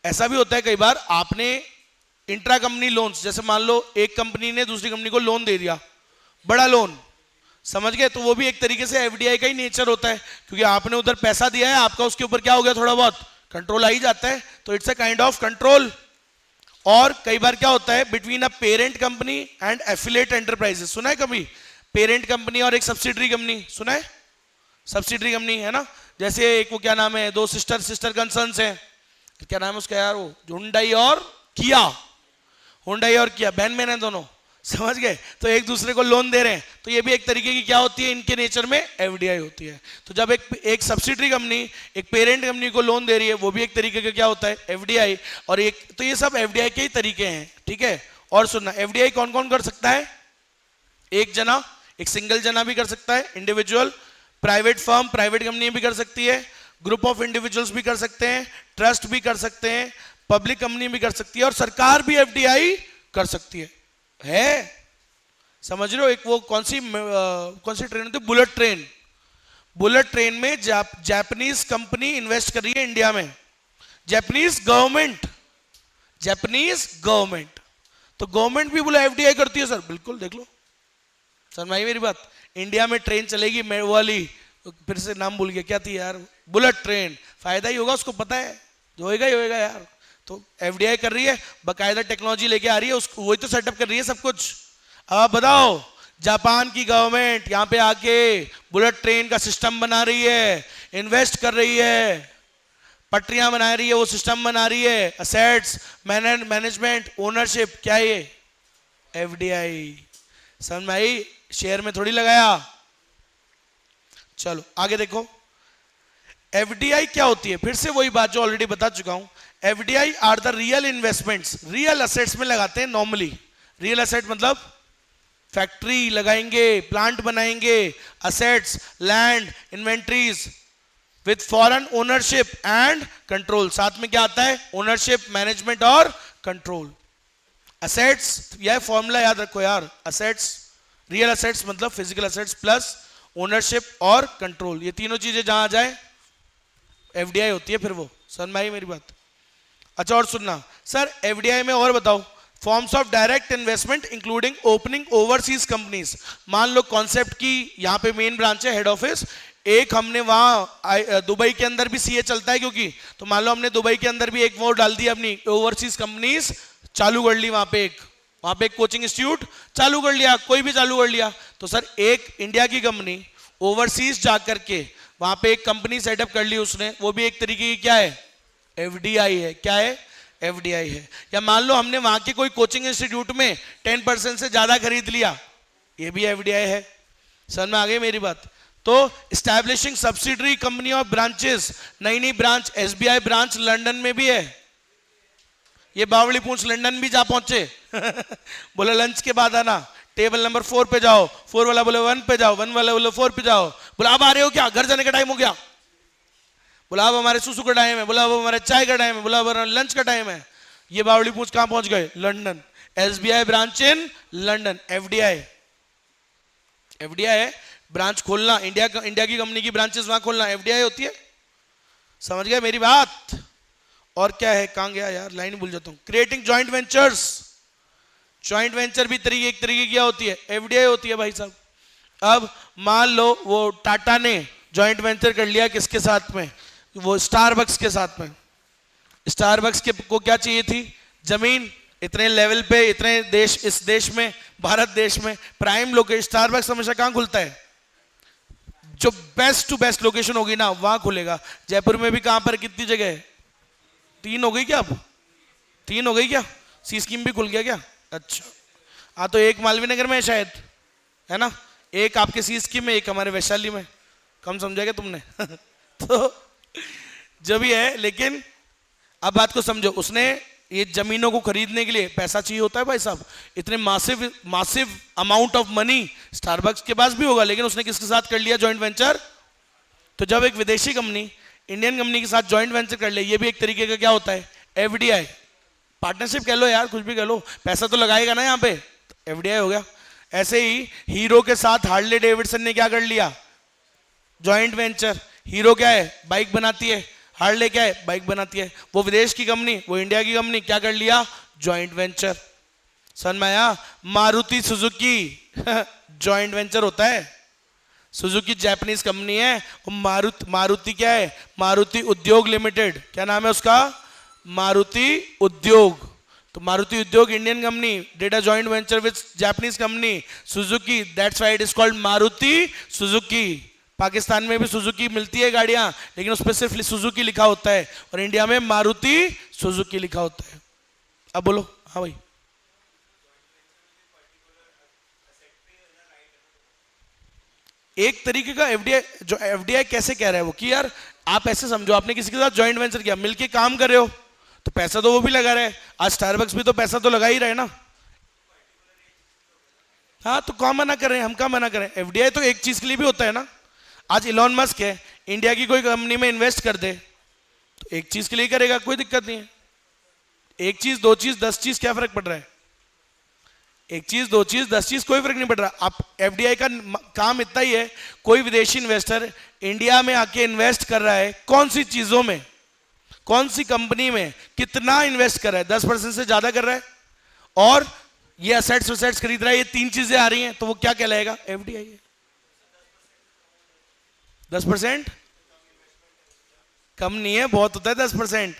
ऐसा भी होता है कई बार, आपने इंट्रा कंपनी लोन्स, जैसे मान लो एक कंपनी ने दूसरी कंपनी को लोन दे दिया, बड़ा लोन, समझ गए? तो वो भी एक तरीके से एफडीआई का ही नेचर होता है, क्योंकि आपने उधर पैसा दिया है, आपका उसके ऊपर क्या हो गया, थोड़ा बहुत कंट्रोल आ ही जाता है, तो it's a kind of control. और कई बार क्या होता है, between a parent company and affiliate enterprises, सुना है कभी? पेरेंट कंपनी और एक सब्सिडरी कंपनी, सुना है? सब्सिडरी कंपनी है ना, जैसे एक वो क्या नाम है, दो सिस्टर कंसर्न्स हैं, क्या नाम है उसका यार, वो हुंडई और किया, हुंडई और किया बहन बहन है दोनों, समझ गए? तो एक दूसरे को लोन दे रहे हैं, तो ये भी एक तरीके की क्या होती है, इनके नेचर में एफडीआई होती है। तो जब एक सब्सिडरी कंपनी एक पेरेंट कंपनी को लोन दे रही है, वो भी एक तरीके का क्या होता है, एफडीआई। और एक तो ये सब एफडीआई के ही तरीके हैं, ठीक है? और सुनना, एफडीआई कौन कौन कर सकता है? एक जना, एक सिंगल जना भी कर सकता है, individual, private firm, private company भी कर सकती है, ग्रुप ऑफ इंडिविजुअल्स भी कर सकते हैं, ट्रस्ट भी कर सकते हैं, पब्लिक कंपनी भी कर सकती है, और सरकार भी एफडीआई कर सकती है। समझ रहे हो? एक वो कौन सी ट्रेन होती है, बुलेट ट्रेन, बुलेट ट्रेन में जापानीज कंपनी इन्वेस्ट कर रही है इंडिया में, जापानीज गवर्नमेंट, तो गवर्नमेंट भी बोला एफडीआई करती है सर, बिल्कुल देख लो सर, मैं मेरी बात, इंडिया में ट्रेन चलेगी वाली, फिर से नाम भूल गया, क्या थी यार, बुलेट ट्रेन, फायदा ही होगा उसको, पता है जो होएगा ही होएगा यार। तो एफडीआई कर रही है, बकायदा टेक्नोलॉजी लेके आ रही है, उसको वही तो सेटअप कर रही है सब कुछ। अब आप बताओ, जापान की गवर्नमेंट यहाँ पे आके बुलेट ट्रेन का सिस्टम बना रही है, इन्वेस्ट कर रही है, पटरियां बना रही है, वो सिस्टम बना रही है, असेट्स, मैनेजमेंट, ओनरशिप, क्या ये एफडीआई। समझ में आई? शेयर में थोड़ी लगाया। चलो आगे देखो, एफडीआई क्या होती है? फिर से वही बात जो ऑलरेडी बता चुका हूं, FDI are the real investments, real assets में लगाते हैं नॉर्मली। रियल असेट मतलब फैक्ट्री लगाएंगे, प्लांट बनाएंगे, assets, land, inventories with foreign ownership and control. साथ में क्या आता है? ओनरशिप, मैनेजमेंट और कंट्रोल। असेट्स, यह फॉर्मूला याद रखो यार, असेट्स, रियल असेट्स मतलब फिजिकल असेट्स प्लस ओनरशिप और कंट्रोल, ये तीनों चीजें जहां आ जाए एफडीआई होती है। फिर वो समझ में आई मेरी बात? अच्छा, और सुनना सर, एफडीआई में और बताओ, forms of direct investment including opening overseas companies. मान लो कॉन्सेप्ट की यहाँ पे मेन ब्रांच है, हेड ऑफिस, एक हमने वहां दुबई के अंदर भी सीए चलता है, क्योंकि तो मान लो हमने दुबई के अंदर भी एक वो डाल दी, अपनी ओवरसीज कंपनीज चालू कर ली, वहां पे एक कोचिंग इंस्टीट्यूट चालू कर लिया, कोई भी चालू कर लिया, तो सर एक इंडिया की कंपनी ओवरसीज जाकर के वहां पे एक कंपनी सेटअप कर ली उसने, वो भी एक तरीके की क्या है, एफडीआई है। क्या है? एफडीआई है। या मान लो हमने वहां के कोई कोचिंग इंस्टीट्यूट में 10% से ज्यादा खरीद लिया, ये भी एफडीआई है। समझ में आ गई मेरी बात? तो establishing subsidiary company of branches, नई नई ब्रांच, एसबीआई ब्रांच लंदन में भी है। ये बावली पूंछ लंदन भी जा पहुंचे बोला लंच के बाद आना, टेबल नंबर 4 पे जाओ, 4 वाला बोले 1 पे जाओ, 1 वाला बोले 4 पे जाओ। बोला अब आ रहे हो क्या, घर जाने का टाइम हो गया? बोला अब हमारे सुसु का टाइम है, बोला अब हमारे चाय का टाइम है, बोला अब लंच का टाइम है। ये बावली पूंछ कहां पहुंच गए? London. SBI branch in London, FDI. FDI है ब्रांच खोलना, इंडिया की कंपनी की ब्रांचेस वहां खोलना, एफडीआई होती है। समझ गए मेरी बात? और क्या है, कहां गया यार, लाइन भूल जाता हूं। Creating joint ventures, joint venture भी एक तरीके की होती है, एफडीआई होती है भाई साहब। अब मान लो वो टाटा ने जॉइंट वेंचर कर लिया किसके साथ में? वो स्टारबक्स के साथ में। स्टारबक्स के को क्या चाहिए थी? जमीन। इतने लेवल पे, इतने देश, इस देश में, भारत देश में प्राइम लोकेशन, स्टारबक्स हमेशा कहां खुलता है? जो बेस्ट टू बेस्ट लोकेशन होगी ना वहां खुलेगा। जयपुर में भी कहां पर, कितनी जगह है? 3 हो गई क्या? अब 3 हो गई क्या? सी स्कीम भी खुल गया क्या? अच्छा हाँ, तो एक मालवीय नगर में है शायद, है ना? एक आपके सी स्कीम में, एक हमारे वैशाली में। कम समझा क्या तुमने तो जो भी है, लेकिन अब बात को समझो। उसने ये जमीनों को खरीदने के लिए पैसा चाहिए होता है भाई साहब, इतने massive amount of money Starbucks के पास भी होगा, लेकिन उसने किसके साथ कर लिया जॉइंट वेंचर? तो जब एक विदेशी कंपनी इंडियन कंपनी के साथ जॉइंट वेंचर कर ले, ये भी एक तरीके का क्या होता है? एफडीआई, पार्टनरशिप कह लो यार, कुछ भी कह लो, पैसा तो लगाएगा ना यहाँ पे, तो एफडीआई हो गया। ऐसे ही हीरो के साथ हार्ले डेविडसन ने क्या कर लिया? Joint venture. हीरो क्या है? बाइक बनाती है। हार्ले क्या है? बाइक बनाती है। वो विदेश की कंपनी, वो इंडिया की कंपनी, क्या कर लिया? Joint venture. समझ में आया? मारुति सुजुकी जॉइंट वेंचर होता है। सुजुकी जापानीज कंपनी है, मारुति क्या है? मारुति उद्योग लिमिटेड। क्या नाम है उसका? मारुति उद्योग। तो मारुति उद्योग Indian company did a joint venture with Japanese company Suzuki, that's why it is called Maruti Suzuki. Pakistan में भी सुजुकी मिलती है गाड़ियां, लेकिन उस पर सिर्फ सुजुकी लिखा होता है, और इंडिया में मारुति सुजुकी लिखा होता है। अब बोलो। हाँ भाई, एक तरीके का एफडीआई, जो एफडीआई कैसे कह रहा है वो, कि यार आप ऐसे समझो, आपने किसी के साथ जॉइंट वेंचर किया, मिलके काम कर रहे हो, तो पैसा तो वो भी लगा रहा है। आज स्टारबक्स भी तो पैसा तो लगा ही रहा है ना। हाँ, तो कौन मना कर रहे हैं? हम क्या मना करें? एफडीआई तो एक चीज के लिए भी होता है ना। आज इलॉन मस्क है, इंडिया की कोई कंपनी में इन्वेस्ट कर दे, तो एक चीज के लिए करेगा, कोई दिक्कत नहीं है। एक चीज, 2 चीज, 10 चीज, क्या फर्क पड़ रहा है? एक चीज, 2 चीज, 10 चीज, कोई फर्क नहीं पड़ रहा। आप एफडीआई का काम इतना ही है, कोई विदेशी इन्वेस्टर इंडिया में आके इन्वेस्ट कर रहा है, कौन सी चीजों में, कौन सी कंपनी में कितना इन्वेस्ट कर रहा है? 10% से ज्यादा कर रहा है, और ये असेट्स खरीद रहा है, ये 3 चीजें आ रही हैं, तो वो क्या कहलाएगा? एफडीआई है। 10% कम नहीं है, बहुत होता है 10%।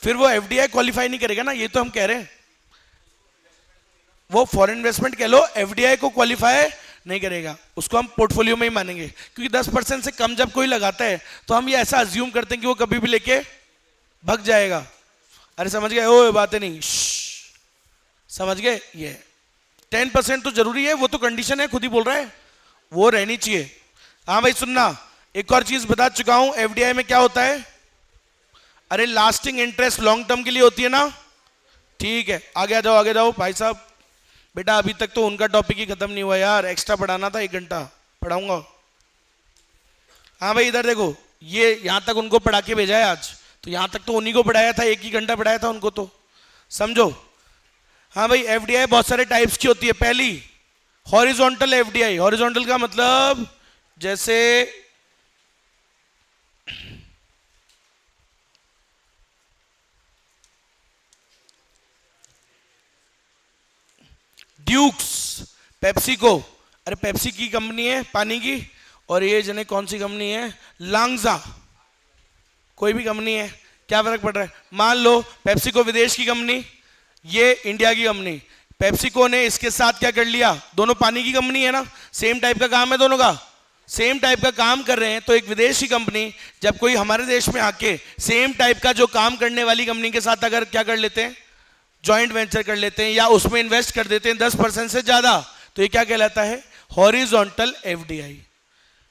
फिर वो एफडीआई क्वालिफाई नहीं करेगा ना, ये तो हम कह रहे हैं। वो फॉरेन इन्वेस्टमेंट कह लो, एफडीआई को क्वालिफाई नहीं करेगा, उसको हम पोर्टफोलियो में ही मानेंगे। क्योंकि 10% से कम जब कोई लगाता है, तो हम ये ऐसा अज्यूम करते हैं कि वो कभी भी लेके भग जाएगा। अरे समझ गए? ओ बातें नहीं, समझ गए? ये 10% तो जरूरी है, वो तो कंडीशन है, खुद ही बोल रहा है, वो रहनी चाहिए। हाँ भाई सुनना, एक और चीज बता चुका हूं, एफडीआई में क्या होता है? अरे लास्टिंग इंटरेस्ट लॉन्ग टर्म के लिए होती है ना। ठीक है, आगे आ जाओ, आगे जाओ भाई साहब। बेटा अभी तक तो उनका टॉपिक ही खत्म नहीं हुआ यार, एक्स्ट्रा पढ़ाना था, 1 घंटा पढ़ाऊंगा। हाँ भाई इधर देखो, ये यहां तक उनको पढ़ा के भेजा है आज, तो यहां तक तो उन्हीं को पढ़ाया था, 1 ही घंटा पढ़ाया था उनको, तो समझो। हाँ भाई, एफडीआई बहुत सारे टाइप्स की होती है। पहली हॉरिजॉन्टल एफडीआई। हॉरिजॉन्टल का मतलब जैसे ड्यूक्स, पेप्सिको, अरे पेप्सी की कंपनी है पानी की, और ये जने कौन सी कंपनी है? लांगजा, कोई भी कंपनी है, क्या फर्क पड़ रहा है? मान लो पेप्सिको विदेश की कंपनी, ये इंडिया की कंपनी। पेप्सिको ने इसके साथ क्या कर लिया? दोनों पानी की कंपनी है ना, सेम टाइप का काम है दोनों का, सेम टाइप का काम कर रहे हैं, तो एक विदेशी कंपनी जब कोई हमारे देश में आके सेम टाइप का जो काम करने वाली कंपनी के साथ अगर क्या कर लेते हैं, जॉइंट वेंचर कर लेते हैं या उसमें इन्वेस्ट कर देते हैं 10% से ज्यादा, तो ये क्या कहलाता है, हॉरिजॉन्टल एफडीआई।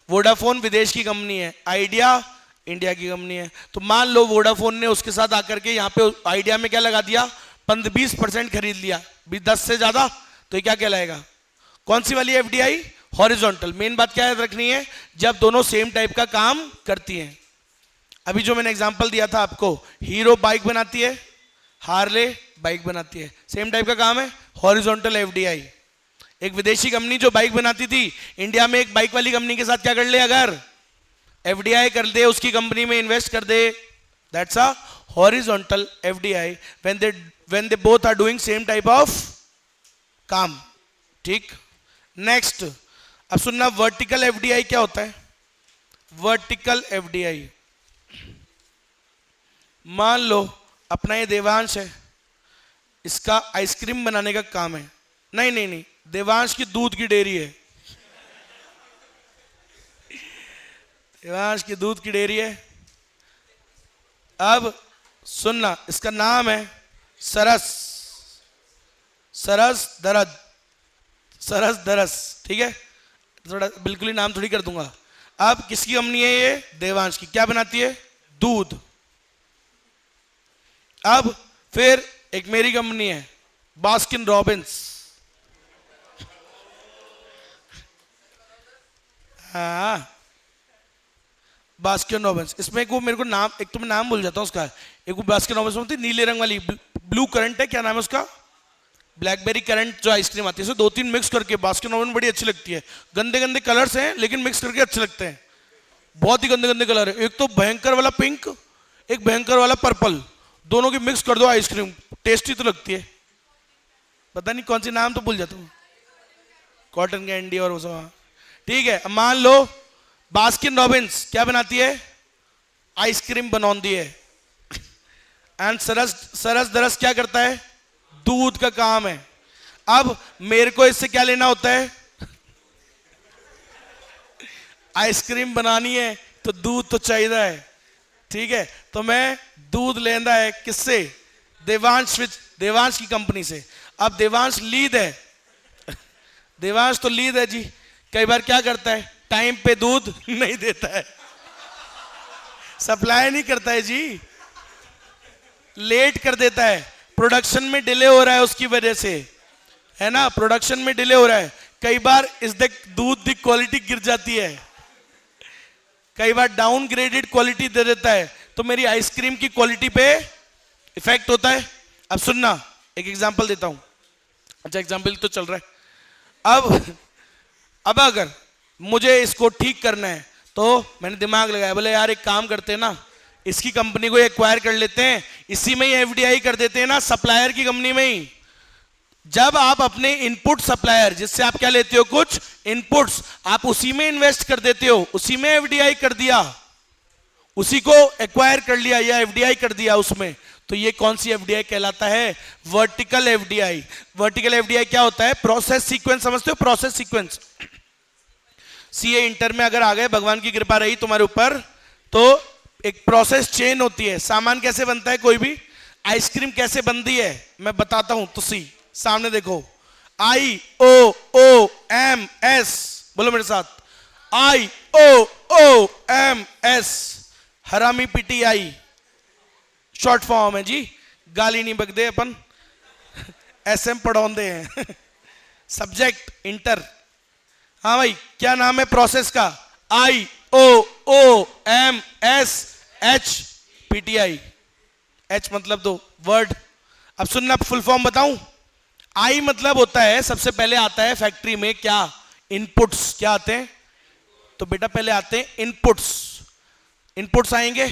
वोडाफोन विदेश की कंपनी है, आइडिया इंडिया की कंपनी है, तो मान लो वोडाफोन ने उसके साथ आकर के यहाँ पे आइडिया में क्या लगा दिया, 20% खरीद लिया, 10 से ज्यादा, तो ये क्या कहलाएगा, कौन सी वाली एफडीआई, हॉरिजॉन्टल। मेन बात क्या याद रखनी है, जब दोनों सेम टाइप का काम करती हैं। अभी जो मैंने एग्जांपल दिया था आपको, हीरो बाइक बनाती है, हार्ले बाइक बनाती है, सेम टाइप का काम है, हॉरिजॉन्टल एफडीआई। एक विदेशी कंपनी जो बाइक बनाती थी, इंडिया में एक बाइक वाली कंपनी के साथ क्या कर ले, अगर एफडीआई कर दे, उसकी कंपनी में इन्वेस्ट कर दे, that's a horizontal FDI when they both are doing same type of काम। ठीक, नेक्स्ट अब सुनना, वर्टिकल एफडीआई क्या होता है। वर्टिकल एफडीआई, मान लो अपना ये देवांश है, इसका आइसक्रीम बनाने का काम है, नहीं, देवांश की दूध की डेयरी है, देवांश की दूध की डेयरी है। अब सुनना, इसका नाम है सरस दरस, ठीक है, थोड़ा बिल्कुल ही नाम थोड़ी कर दूंगा। अब किसकी कंपनी है ये, देवांश की, क्या बनाती है, दूध। अब फिर एक मेरी कंपनी है, बास्किन रॉबिन्स, हाँ बास्किन रॉबिन्स, इसमें एक वो मेरे को नाम, एक तो मैं नाम भूल जाता हूँ उसका, एक वो बास्किन रॉबिन्स होती है नीले रंग वाली, ब्लू करंट है, क्या नाम है उसका, ब्लैकबेरी करंट जो आइसक्रीम आती है, इसे 2-3 मिक्स करके, बास्किन रॉबिन्स बड़ी अच्छी लगती है, गंदे गंदे कलर्स हैं लेकिन मिक्स करके अच्छे लगते हैं, बहुत ही गंदे गंदे कलर है, एक तो भयंकर वाला पिंक, एक भयंकर वाला पर्पल, दोनों की मिक्स कर दो आइसक्रीम, टेस्टी तो लगती है, पता नहीं कौन सी नाम तो भूल जाता हूँ, कॉटन कैंडी और वो सब। ठीक है, अब मान लो बास्किन रॉबिन्स क्या बनाती है, आइसक्रीम बनाती है, एंड सरस दरस क्या करता है, दूध का काम है। अब मेरे को इससे क्या लेना होता है, आइसक्रीम बनानी है तो दूध तो चाहिए है, ठीक है, तो मैं दूध लेना है किससे, देवांश की कंपनी से। अब देवांश लीड है, देवांश तो लीड है जी, कई बार क्या करता है, टाइम पे दूध नहीं देता है, सप्लाई नहीं करता है जी, लेट कर देता है, प्रोडक्शन में डिले हो रहा है उसकी वजह से, है ना, प्रोडक्शन में डिले हो रहा है, कई बार इस दूध की क्वालिटी गिर जाती है, कई बार डाउन ग्रेडेड क्वालिटी दे देता है, तो मेरी आइसक्रीम की क्वालिटी पे इफेक्ट होता है। अब सुनना, एक एग्जांपल देता हूं, अच्छा एग्जांपल तो चल रहा है। अब अगर मुझे इसको ठीक करना है, तो मैंने दिमाग लगाया, बोले यार एक काम करते हैं ना, इसकी कंपनी को एक्वायर कर लेते हैं, इसी में ही एफडीआई कर देते हैं ना, सप्लायर की कंपनी में ही। जब आप अपने इनपुट सप्लायर, जिससे आप क्या लेते हो, कुछ इनपुट्स, आप उसी में इन्वेस्ट कर देते हो, उसी में एफडीआई कर दिया, उसी को एक्वायर कर लिया या एफडीआई कर दिया उसमें, तो ये कौन सी एफडीआई कहलाता है, वर्टिकल एफडीआई। वर्टिकल एफडीआई क्या होता है, प्रोसेस सीक्वेंस, समझते हो प्रोसेस सीक्वेंस, सीए इंटर में अगर आ गए, भगवान की कृपा रही तुम्हारे ऊपर, तो एक प्रोसेस चेन होती है, सामान कैसे बनता है, कोई भी आइसक्रीम कैसे बनती है मैं बताता हूं, तुसी सामने देखो, IOOMS, बोलो मेरे साथ, IOOMS, हरामी पीटीआई शॉर्ट फॉर्म है जी, गाली नहीं बकदे अपन, SM पढ़ाते हैं, सब्जेक्ट इंटर, हाँ भाई क्या नाम है प्रोसेस का, IOOMS PTI, H मतलब दो वर्ड। अब सुनना, फुल फॉर्म बताऊं, I मतलब होता है, सबसे पहले आता है फैक्ट्री में क्या, इनपुट्स, क्या आते हैं, तो बेटा पहले आते हैं इनपुट्स आएंगे,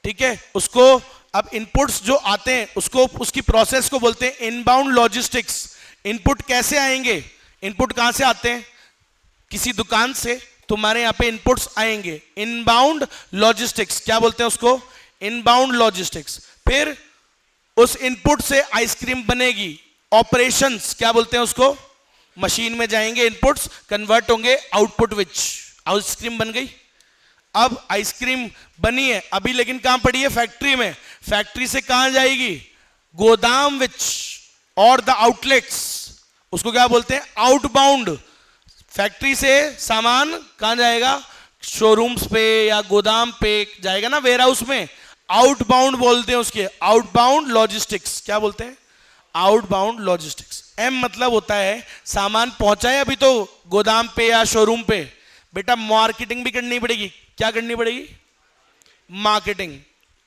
ठीक है, उसको, अब इनपुट्स जो आते हैं उसको, उसकी प्रोसेस को बोलते हैं इनबाउंड लॉजिस्टिक्स। इनपुट कैसे आएंगे, इनपुट कहां से आते हैं, किसी दुकान से तुम्हारे यहां पे इनपुट्स आएंगे, इनबाउंड लॉजिस्टिक्स, क्या बोलते हैं उसको, इनबाउंड लॉजिस्टिक्स। फिर उस इनपुट से आइसक्रीम बनेगी, ऑपरेशंस क्या बोलते हैं उसको, मशीन में जाएंगे इनपुट्स, कन्वर्ट होंगे आउटपुट विच, आइसक्रीम बन गई। अब आइसक्रीम बनी है अभी, लेकिन कहां पड़ी है? फैक्ट्री में। फैक्ट्री से कहां जाएगी? गोदाम विच और द आउटलेट्स, उसको क्या बोलते हैं? आउटबाउंड। फैक्ट्री से सामान कहां जाएगा? शोरूम्स पे या गोदाम पे जाएगा ना, वेयर हाउस में। आउटबाउंड बोलते हैं उसके, आउटबाउंड लॉजिस्टिक्स। क्या बोलते हैं? Outbound logistics. एम मतलब होता है सामान पहुंचा है अभी तो गोदाम पे या शोरूम पे, बेटा मार्केटिंग भी करनी पड़ेगी। क्या करनी पड़ेगी? मार्केटिंग।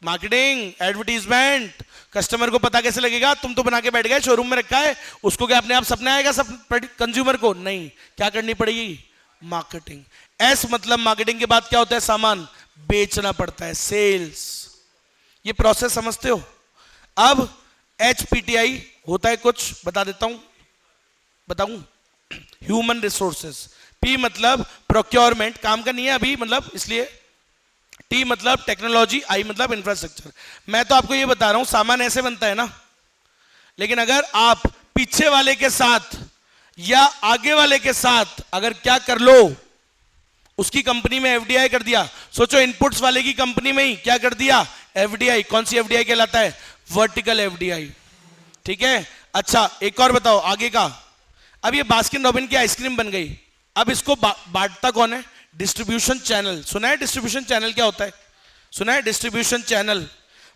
Marketing, advertisement. कस्टमर को पता कैसे लगेगा? तुम तो बना के बैठ गए, शोरूम में रखा है, उसको क्या अपने आप सपना आएगा सब कंज्यूमर को? नहीं, क्या करनी पड़ेगी? मार्केटिंग। एस मतलब मार्केटिंग के बाद क्या होता है? सामान बेचना पड़ता है, सेल्स। ये प्रोसेस समझते हो? अब HPTI होता है कुछ, बता देता हूं, बताऊं? Human resources. P मतलब प्रोक्योरमेंट, काम का नहीं है अभी, मतलब इसलिए। T मतलब टेक्नोलॉजी, I मतलब इंफ्रास्ट्रक्चर। मैं तो आपको ये बता रहा हूं सामान ऐसे बनता है ना, लेकिन अगर आप पीछे वाले के साथ या आगे वाले के साथ अगर क्या कर लो, उसकी कंपनी में FDI कर दिया। सोचो इनपुट्स वाले की कंपनी में ही क्या कर दिया? FDI। कौन सी FDI कहलाता है? Vertical FDI। ठीक है, अच्छा एक और बताओ आगे का। अब ये बास्किन रॉबिन की आइसक्रीम बन गई, अब इसको बांटता कौन है? Distribution channel. सुना है डिस्ट्रीब्यूशन चैनल क्या होता है? सुना है डिस्ट्रीब्यूशन चैनल?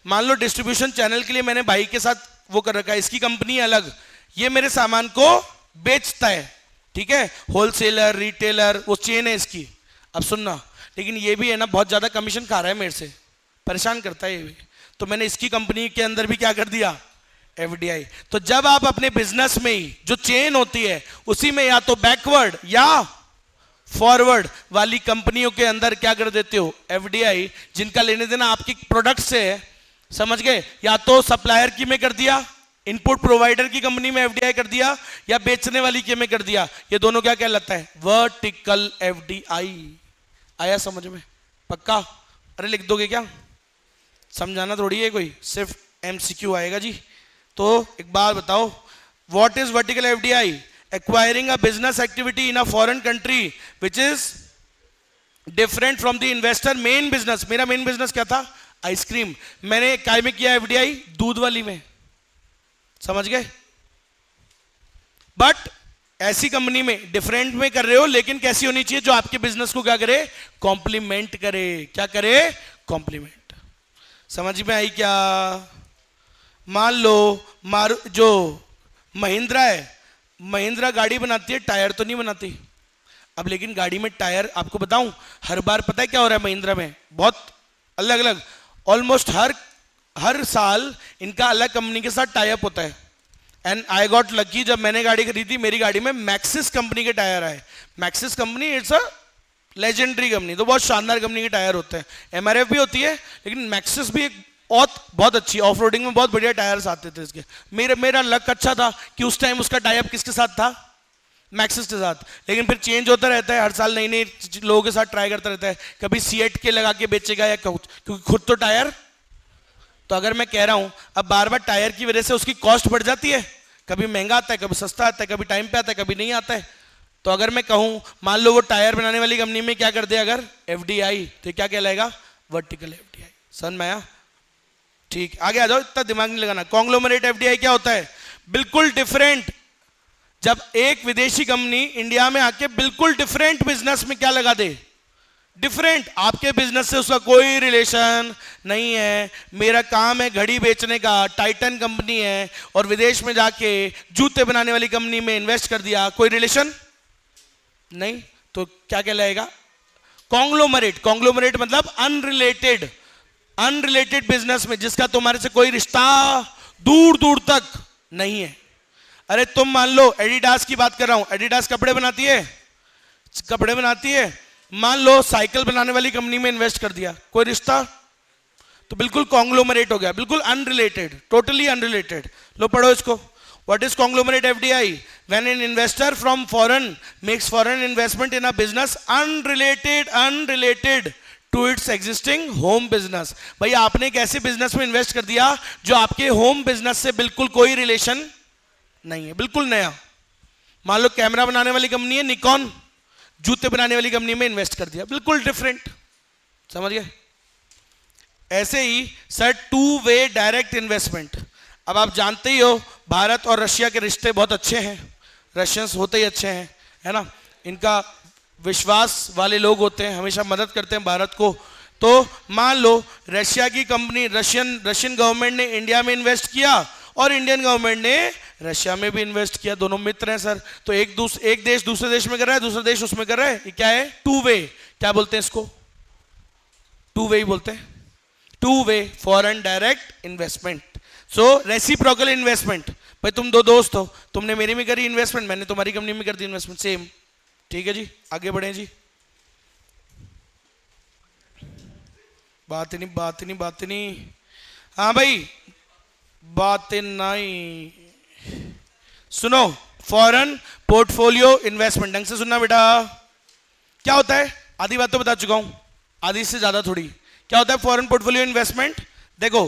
मान लो डिस्ट्रीब्यूशन चैनल के लिए मैंने भाई के साथ वो कर रखा है, इसकी कंपनी अलग, ये मेरे सामान को बेचता है, ठीक है, होलसेलर, रिटेलर, वो चेन है इसकी। अब सुनना, लेकिन ये भी है ना बहुत ज्यादा कमीशन खा रहा है मेरे से, परेशान करता है ये भी, तो मैंने इसकी कंपनी के अंदर भी क्या कर दिया? FDI। तो जब आप अपने बिजनेस में ही जो चेन होती है उसी में या तो बैकवर्ड या फॉरवर्ड वाली कंपनियों के अंदर क्या कर देते हो? FDI। जिनका लेने देना आपकी प्रोडक्ट से है, समझ गए? या तो सप्लायर की में कर दिया, इनपुट प्रोवाइडर की कंपनी में FDI कर दिया, या बेचने वाली की में कर दिया। ये दोनों क्या कहलाता है? Vertical FDI। आया समझ में? पक्का? अरे लिख दोगे क्या? समझाना थोड़ी है कोई, सिर्फ MCQ आएगा जी। तो एक बार बताओ, what is vertical FDI? Acquiring a business activity in a foreign country which is different from the investor main business. मेरा मेन बिजनेस क्या था? आइसक्रीम। मैंने काय में किया FDI? दूध वाली में। समझ गए? बट ऐसी कंपनी में डिफरेंट में कर रहे हो, लेकिन कैसी होनी चाहिए? जो आपके बिजनेस को क्या करे? कॉम्प्लीमेंट करे। क्या करे? कॉम्प्लीमेंट। समझ में आई क्या? मान लो जो महिंद्रा है, महिंद्रा गाड़ी बनाती है, टायर तो नहीं बनाती। अब लेकिन गाड़ी में टायर, आपको बताऊं हर बार पता है क्या हो रहा है महिंद्रा में? बहुत अलग अलग, ऑलमोस्ट हर साल इनका अलग कंपनी के साथ टाई अप होता है। एंड आई गॉट लकी, जब मैंने गाड़ी खरीदी मेरी गाड़ी में मैक्सिस कंपनी के टायर आए। Maxxis company it's a legendary company, तो बहुत शानदार कंपनी के टायर होते हैं। MRF भी होती है, लेकिन मैक्सिस भी एक बहुत अच्छी, ऑफ रोडिंग में बहुत बढ़िया टायर्स आते थे इसके। मेरा लक अच्छा था कि उस टाइम उसका टाई अप किसके साथ था? मैक्सिस के साथ। लेकिन फिर चेंज होता रहता है, हर साल नई नई लोगों के साथ ट्राई करता रहता है। कभी सीएट के लगा के बेचेगा या क्योंकि खुद तो टायर। तो अगर मैं कह रहा हूं अब बार बार टायर की वजह से उसकी कॉस्ट बढ़ जाती है, कभी महंगा आता है, कभी सस्ता आता है, कभी टाइम पे आता है, कभी नहीं आता है। तो अगर मैं कहूं मान लो वो टायर बनाने वाली कंपनी में क्या कर दे अगर FDI, तो क्या कहलाएगा? Vertical FDI। समझ में आया? ठीक, आगे आ जाओ, इतना दिमाग नहीं लगाना। कॉन्ग्लोमरेट FDI क्या होता है? बिल्कुल डिफरेंट। जब एक विदेशी कंपनी इंडिया में आके बिल्कुल डिफरेंट बिजनेस में क्या लगा दे? डिफरेंट। आपके बिजनेस से उसका कोई रिलेशन नहीं है। मेरा काम है घड़ी बेचने का, टाइटन कंपनी है, और विदेश में जाके जूते बनाने वाली कंपनी में इन्वेस्ट कर दिया, कोई रिलेशन नहीं, तो क्या कहलाएगा? कॉन्ग्लोमरेट। कॉन्ग्लोमरेट मतलब अनरिलेटेड, अनरिलेटेड बिजनेस में जिसका तुम्हारे से कोई रिश्ता दूर दूर तक नहीं है। अरे तुम मान लो एडिडास की बात कर रहा हूं, एडिडास कपड़े बनाती है, कपड़े बनाती है, मान लो साइकिल बनाने वाली कंपनी में इन्वेस्ट कर दिया, कोई रिश्ता? तो बिल्कुल कॉन्ग्लोमरेट हो गया, बिल्कुल अनरिलेटेड, टोटली अनरिलेटेड। लो पढ़ो इसको। What is conglomerate FDI? When an investor from foreign makes foreign investment in a business unrelated to its existing home business. भाई आपने एक ऐसे बिजनेस में इन्वेस्ट कर दिया जो आपके होम बिजनेस से बिल्कुल कोई रिलेशन नहीं है, बिल्कुल नया। मान लो कैमरा बनाने वाली कंपनी है निकॉन, जूते बनाने वाली कंपनी में इन्वेस्ट कर दिया, बिल्कुल डिफरेंट, समझ गए। ऐसे ही sir two way direct investment. अब आप जानते ही हो भारत और रशिया के रिश्ते बहुत अच्छे हैं, रशियंस होते ही अच्छे हैं, है ना, इनका विश्वास वाले लोग होते हैं, हमेशा मदद करते हैं भारत को। तो मान लो रशिया की कंपनी, रशियन गवर्नमेंट ने इंडिया में इन्वेस्ट किया और इंडियन गवर्नमेंट ने रशिया में भी इन्वेस्ट किया, दोनों मित्र हैं सर। तो एक देश दूसरे देश में कर रहा है, दूसरा देश उसमें कर रहा है, ये क्या है, टू वे। क्या बोलते हैं इसको, टू वे ही बोलते हैं, two way foreign direct investment. So reciprocal investment, भाई तुम दो दोस्त हो, तुमने मेरी में करी इन्वेस्टमेंट, मैंने तुम्हारी कंपनी में कर दी इन्वेस्टमेंट, सेम। ठीक है जी, आगे बढ़े जी। बात नहीं। हाँ भाई, बातें नहीं, सुनो। फॉरेन पोर्टफोलियो इन्वेस्टमेंट, ढंग से सुनना बेटा। क्या होता है, आधी बात तो बता चुका हूं, आधी से ज्यादा थोड़ी। क्या होता है फॉरेन पोर्टफोलियो इन्वेस्टमेंट? देखो,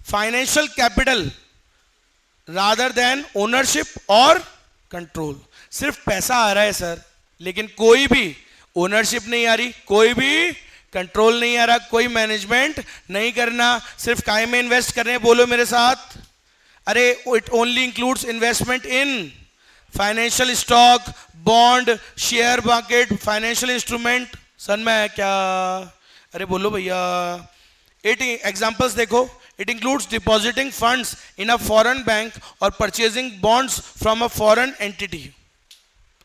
financial capital rather than ownership और कंट्रोल। सिर्फ पैसा आ रहा है सर, लेकिन कोई भी ओनरशिप नहीं आ रही, कोई भी कंट्रोल नहीं आ रहा, कोई मैनेजमेंट नहीं करना, सिर्फ काय में इन्वेस्ट कर रहे हैं, बोलो मेरे साथ। अरे it only includes investment in financial stock, bond, share market, financial instrument. सन में है क्या? अरे बोलो भैया। इट एग्जांपल्स देखो, it includes depositing funds in a foreign bank और purchasing bonds from a foreign entity.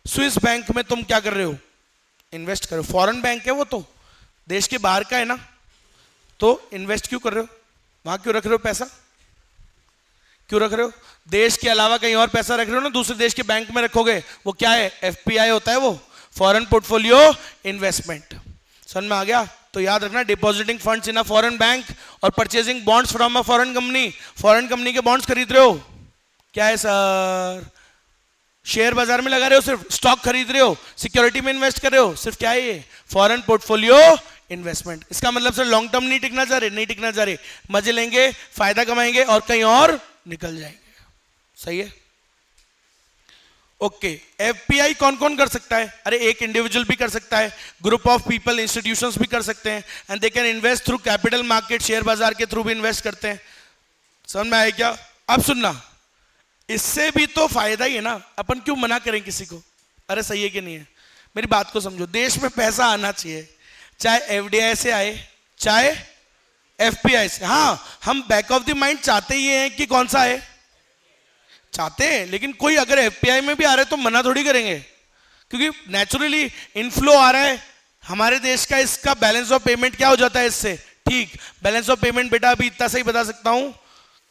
Swiss bank में तुम क्या कर रहे हो? इन्वेस्ट कर रहे हो। फॉरेन बैंक है वो, तो देश के बाहर का है ना, तो इन्वेस्ट क्यों कर रहे हो वहां? क्यों रख रहे हो पैसा? क्यों रख रहे हो? देश के अलावा कहीं और पैसा रख रहे हो ना, दूसरे देश के बैंक में रखोगे, वो क्या है? एफपीआई होता है वो, फॉरेन पोर्टफोलियो इन्वेस्टमेंट। समझ में आ गया? तो याद रखना, depositing funds in a foreign bank और purchasing bonds from a foreign company. Foreign company के बॉन्ड्स खरीद रहे हो, क्या है सर? शेयर बाजार में लगा रहे हो, सिर्फ स्टॉक खरीद रहे हो, सिक्योरिटी में इन्वेस्ट कर रहे हो, सिर्फ क्या है ये? Foreign portfolio investment. इसका मतलब सर लॉन्ग टर्म नहीं टिकना चाह रहे, नहीं टिकना चाह रहे, मजे लेंगे, फायदा कमाएंगे और कहीं और निकल जाएंगे। सही है? ओके। एफपीआई कौन कौन कर सकता है? अरे एक इंडिविजुअल भी कर सकता है, ग्रुप ऑफ पीपल, इंस्टीट्यूशंस भी कर सकते हैं, and they can invest through capital market, share बाजार के थ्रू भी इन्वेस्ट करते हैं। समझ में आया क्या? अब सुनना, इससे भी तो फायदा ही है ना, अपन क्यों मना करें किसी को? अरे सही है कि नहीं है? मेरी बात को समझो, देश में पैसा आना चाहिए, चाहे एफडीआई से आए, चाहे एफपीआई से। हाँ, हम बैक ऑफ द माइंड चाहते ही हैं कि कौन सा है, चाहते हैं, लेकिन कोई अगर एफपीआई में भी आ रहा है तो मना थोड़ी करेंगे, क्योंकि नेचुरली इनफ्लो आ रहा है हमारे देश का, इसका बैलेंस ऑफ पेमेंट क्या हो जाता है इससे? ठीक, बैलेंस ऑफ पेमेंट बेटा अभी इतना सही बता सकता हूं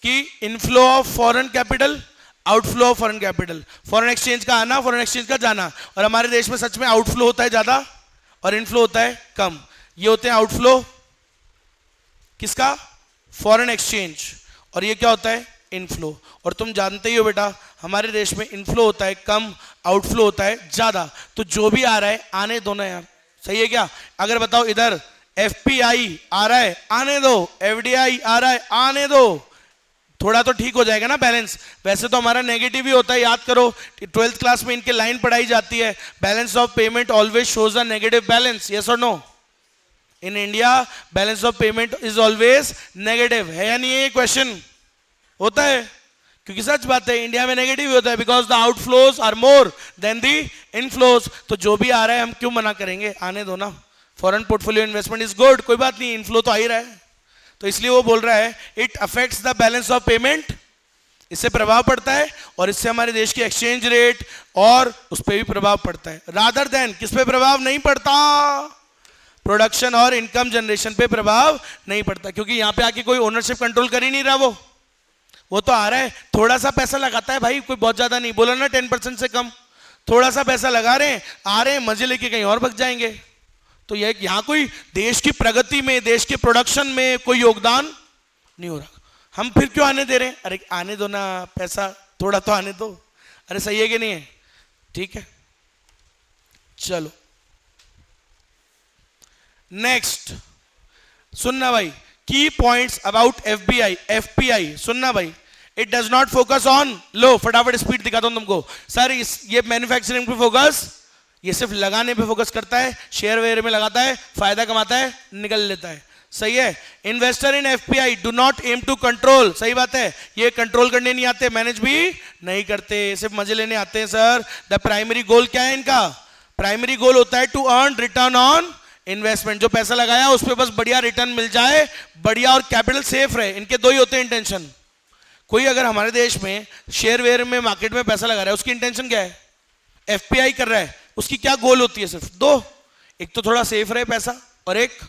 कि inflow of foreign capital, outflow of foreign capital. Foreign exchange का आना, फॉरेन एक्सचेंज का जाना, और हमारे देश में सच में आउटफ्लो होता है ज्यादा और इनफ्लो होता है कम। ये होते हैं आउटफ्लो किसका? Foreign exchange. और ये क्या होता है? इनफ्लो। और तुम जानते ही हो बेटा, हमारे देश में इनफ्लो होता है कम, आउटफ्लो होता है ज्यादा। तो जो भी आ रहा है आने दो ना यार, सही है क्या? अगर बताओ इधर एफपीआई आ रहा है, आने दो, एफडीआई आ रहा है, आने दो, थोड़ा तो ठीक हो जाएगा ना बैलेंस। वैसे तो हमारा नेगेटिव ही होता है, याद करो 12th क्लास में इनके लाइन पढ़ाई जाती है, balance of payment always shows a negative balance. Yes और no? In India balance of payment is always negative. है या नहीं है? ये क्वेश्चन होता है, क्योंकि सच बात है, इंडिया में नेगेटिव होता है, because the outflows are more than the inflows. तो जो भी आ रहा है हम क्यों मना करेंगे? आने दो ना। Foreign portfolio investment is good, कोई बात नहीं, इनफ्लो तो आ ही रहा है। तो इसलिए वो बोल रहा है it affects the balance of payment, इससे प्रभाव पड़ता है, और इससे हमारे देश की एक्सचेंज रेट और उस पर भी प्रभाव पड़ता है। रादर देन किस पे प्रभाव नहीं पड़ता? प्रोडक्शन और इनकम जनरेशन पे प्रभाव नहीं पड़ता, क्योंकि यहां पे आके कोई ओनरशिप कंट्रोल कर ही नहीं रहा। वो तो आ रहा है, थोड़ा सा पैसा लगाता है भाई, कोई बहुत ज्यादा नहीं, बोला ना 10% से कम, थोड़ा सा पैसा लगा रहे हैं, आ रहे हैं, मजे लेके कहीं और भग जाएंगे। तो ये यहां कोई देश की प्रगति में, देश के प्रोडक्शन में कोई योगदान नहीं हो रहा। हम फिर क्यों आने दे रहे हैं? अरे आने दो ना, पैसा थोड़ा तो आने दो। अरे सही है कि नहीं है? ठीक है, चलो नेक्स्ट सुनना भाई, की पॉइंट्स अबाउट एफबीआई, एफपीआई सुनना भाई। It does not focus on, लो फटाफट स्पीड दिखाता हूं तुमको सर, ये मैन्युफैक्चरिंग पे फोकस ये सिर्फ लगाने पे फोकस करता है, शेयर वेयर में लगाता है, फायदा कमाता है, निकल लेता है। सही है। Investor in FPI do not aim to control, सही बात है, ये कंट्रोल करने नहीं आते, मैनेज भी नहीं करते, सिर्फ मजे लेने आते हैं सर। द प्राइमरी गोल क्या है इनका? प्राइमरी गोल होता है to earn return on investment, जो पैसा लगाया उस पर बस बढ़िया रिटर्न मिल जाए, बढ़िया, और कैपिटल सेफ रहे। इनके दो ही होते हैं इंटेंशन। कोई अगर हमारे देश में शेयर वेयर में मार्केट में पैसा लगा रहा है, उसकी इंटेंशन क्या है? एफपीआई कर रहा है, उसकी क्या गोल होती है? सिर्फ दो, एक तो थोड़ा सेफ रहे पैसा, और एक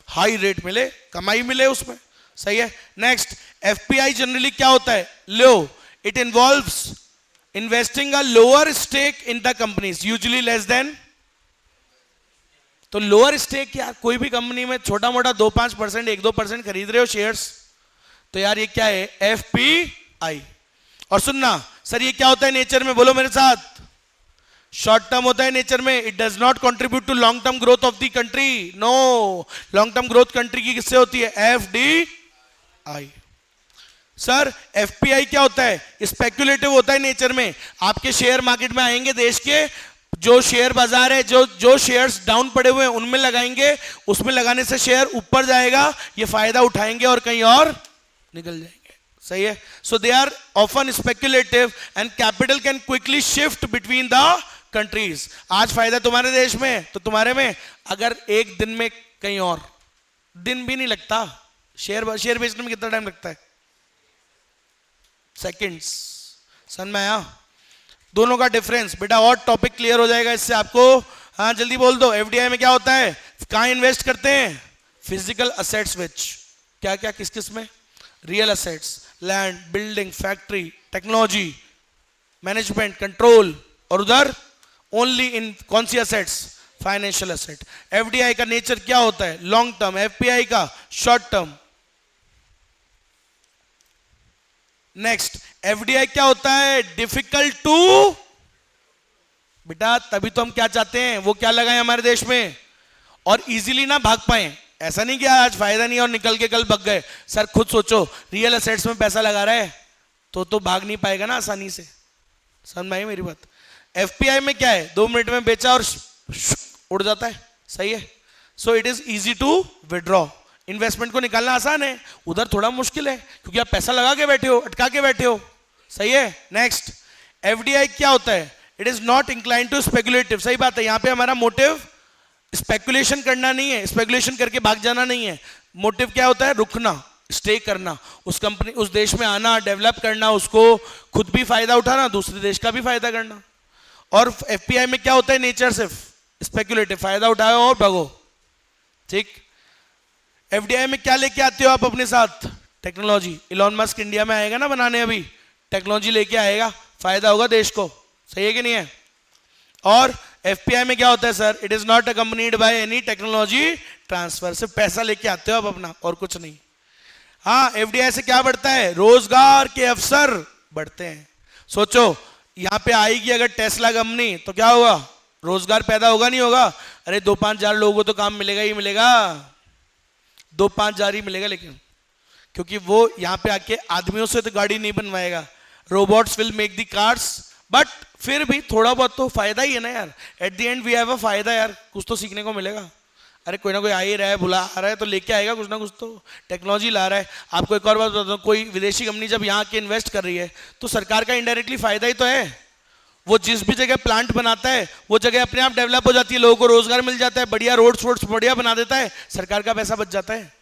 हाई रेट मिले, कमाई मिले उसमें। सही है। नेक्स्ट, एफपीआई जनरली क्या होता है? लो, it involves investing a lower stake in the companies, usually less than. तो लोअर स्टेक, यार कोई भी कंपनी में छोटा मोटा 2-5%, 1-2% खरीद रहे हो शेयर्स, तो यार ये क्या है? एफपीआई। और सुनना सर, ये क्या होता है नेचर में? बोलो मेरे साथ। शॉर्ट टर्म होता है नेचर में। It does not contribute to long term growth of the country. No, long term growth country की किससे होती है? एफडीआई। सर एफपीआई क्या होता है? स्पेक्युलेटिव होता है नेचर में। आपके शेयर मार्केट में आएंगे, देश के जो शेयर बाजार है, जो शेयर्स डाउन पड़े हुए हैं उनमें लगाएंगे, उसमें लगाने से शेयर ऊपर जाएगा, ये फायदा उठाएंगे और कहीं और निकल जाएंगे। सही है। So they are often speculative and capital can quickly shift between the countries. आज फायदा तुम्हारे देश में तो तुम्हारे में, अगर एक दिन में कहीं और, दिन भी नहीं लगता। शेयर बेचने में कितना टाइम लगता है? सेकंड्स। समझ में आया दोनों का डिफरेंस? बेटा और टॉपिक क्लियर हो जाएगा इससे आपको। हाँ जल्दी बोल दो। एफडीआई में क्या होता है? कहां इन्वेस्ट करते हैं? फिजिकल असेट्स विच, क्या क्या किस किस में? Real assets, land, building, factory, technology, management, control, और उधर ओनली इन कौन सी असेट्स? Financial asset. एफडीआई का नेचर क्या होता है? Long term. एफपीआई का शॉर्ट टर्म। नेक्स्ट, एफडीआई क्या होता है? Difficult to. बेटा तभी तो हम क्या चाहते हैं, वो क्या लगाए हमारे देश में, और इजीली ना भाग पाए। ऐसा नहीं कि आज फायदा नहीं और निकल के कल भाग गए। सर खुद सोचो, रियल एसेट्स में पैसा लगा रहा है तो भाग नहीं पाएगा ना आसानी से। समझ में आई मेरी बात? एफपीआई में क्या है? 2 मिनट में बेचा और उड़ जाता है। सही है। So it is easy to withdraw. Investment को निकालना आसान है, उधर थोड़ा मुश्किल है, क्योंकि आप पैसा लगा के बैठे हो, अटका के बैठे हो। सही है। नेक्स्ट, एफडीआई क्या होता है? It is not incline to speculative. सही बात है, यहां पे हमारा मोटिव स्पेकुलेशन करना नहीं है, स्पेकुलेशन करके भाग जाना नहीं है। मोटिव क्या होता है? रुकना, स्टे करना, उस कंपनी, उस देश में आना, डेवलप करना, उसको खुद भी फायदा उठाना, दूसरे देश का भी फायदा करना। और एफपीआई में क्या होता है नेचर? सिर्फ स्पेकुलेटिव, फायदा उठाओ और भागो। ठीक। एफडीआई में क्या लेके आते हो आप अपने साथ? टेक्नोलॉजी। इलॉन मस्क इंडिया में आएगा ना बनाने, अभी टेक्नोलॉजी लेके आएगा, फायदा होगा देश को। सही है कि नहीं है? और एफपीआई में क्या होता है sir? It is not accompanied by any technology transfer. सिर्फ पैसा लेके आते हो आप अपना, और कुछ नहीं। हाँ, एफडीआई से क्या बढ़ता है? रोजगार के अवसर बढ़ते हैं। सोचो, यहां पे आएगी अगर टेस्ला कंपनी तो क्या होगा? रोजगार पैदा होगा नहीं होगा? अरे 2-5 हजार लोगों को तो काम मिलेगा ही मिलेगा, 2-5 हजार ही मिलेगा। लेकिन क्योंकि वो यहां पे आके आदमियों से तो गाड़ी नहीं बनवाएगा, robots will make the cars, but फिर भी थोड़ा बहुत तो फायदा ही है ना यार। At the end we have a फायदा यार, कुछ तो सीखने को मिलेगा। अरे कोई ना कोई आ ही रहा है, बुला आ रहा है तो लेके आएगा कुछ ना कुछ, तो टेक्नोलॉजी ला रहा है। आपको एक और बात बताता हूँ, कोई विदेशी कंपनी जब यहाँ के इन्वेस्ट कर रही है तो सरकार का इनडायरेक्टली फायदा ही तो है। वो जिस भी जगह प्लांट बनाता है वो जगह अपने आप डेवलप हो जाती है, लोगों को रोजगार मिल जाता है, बढ़िया रोड्स वोड्स बढ़िया बना देता है, सरकार का पैसा बच जाता है।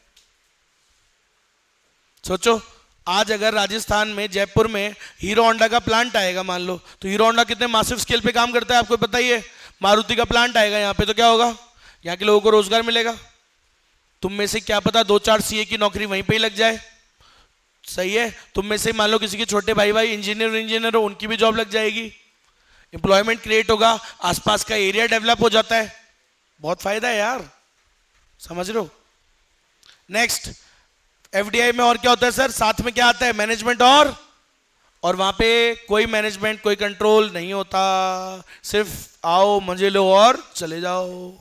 सोचो, आज अगर राजस्थान में जयपुर में हीरो होंडा का प्लांट आएगा मान लो, तो हीरो होंडा कितने मासिव स्केल पे काम करता है आपको पता ही है। मारुति का प्लांट आएगा यहाँ पे तो क्या होगा? यहाँ के लोगों को रोजगार मिलेगा। तुम में से क्या पता 2-4 सीए की नौकरी वहीं पे ही लग जाए। सही है। तुम में से मान लो किसी के छोटे भाई इंजीनियर हो, उनकी भी जॉब लग जाएगी, एम्प्लॉयमेंट क्रिएट होगा, आसपास का एरिया डेवलप हो जाता है। बहुत फायदा है यार, समझ रहे हो? नेक्स्ट, एफडीआई में और क्या होता है सर? साथ में क्या आता है? मैनेजमेंट। और वहां पे कोई मैनेजमेंट, कोई कंट्रोल नहीं होता, सिर्फ आओ मजे लो और चले जाओ।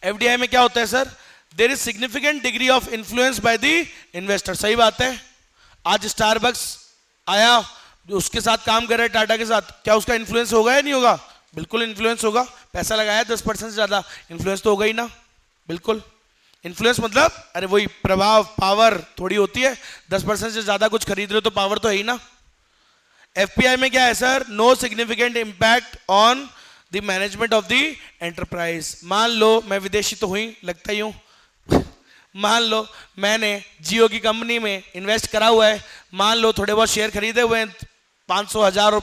एफडीआई में क्या होता है sir? There is significant degree of influence by the investor. सही बात है। आज स्टारबक्स आया, उसके साथ काम कर रहा है टाटा के साथ, क्या उसका इन्फ्लुएंस होगा या नहीं होगा? बिल्कुल इन्फ्लुएंस होगा, पैसा लगाया 10% से ज्यादा, इन्फ्लुएंस तो होगा ही ना, बिल्कुल। इन्फ्लुएंस मतलब अरे वही प्रभाव, पावर थोड़ी होती है, 10% से ज्यादा कुछ खरीद रहे हो तो पावर तो है ही ना। एफपीआई में क्या है sir, no significant impact on the management of the enterprise. मान लो मैं विदेशी तो हुई, लगता ही हूं मान लो मैंने जियो की कंपनी में इन्वेस्ट करा हुआ है, मान लो थोड़े बहुत शेयर खरीदे हुए हैं 500 1000,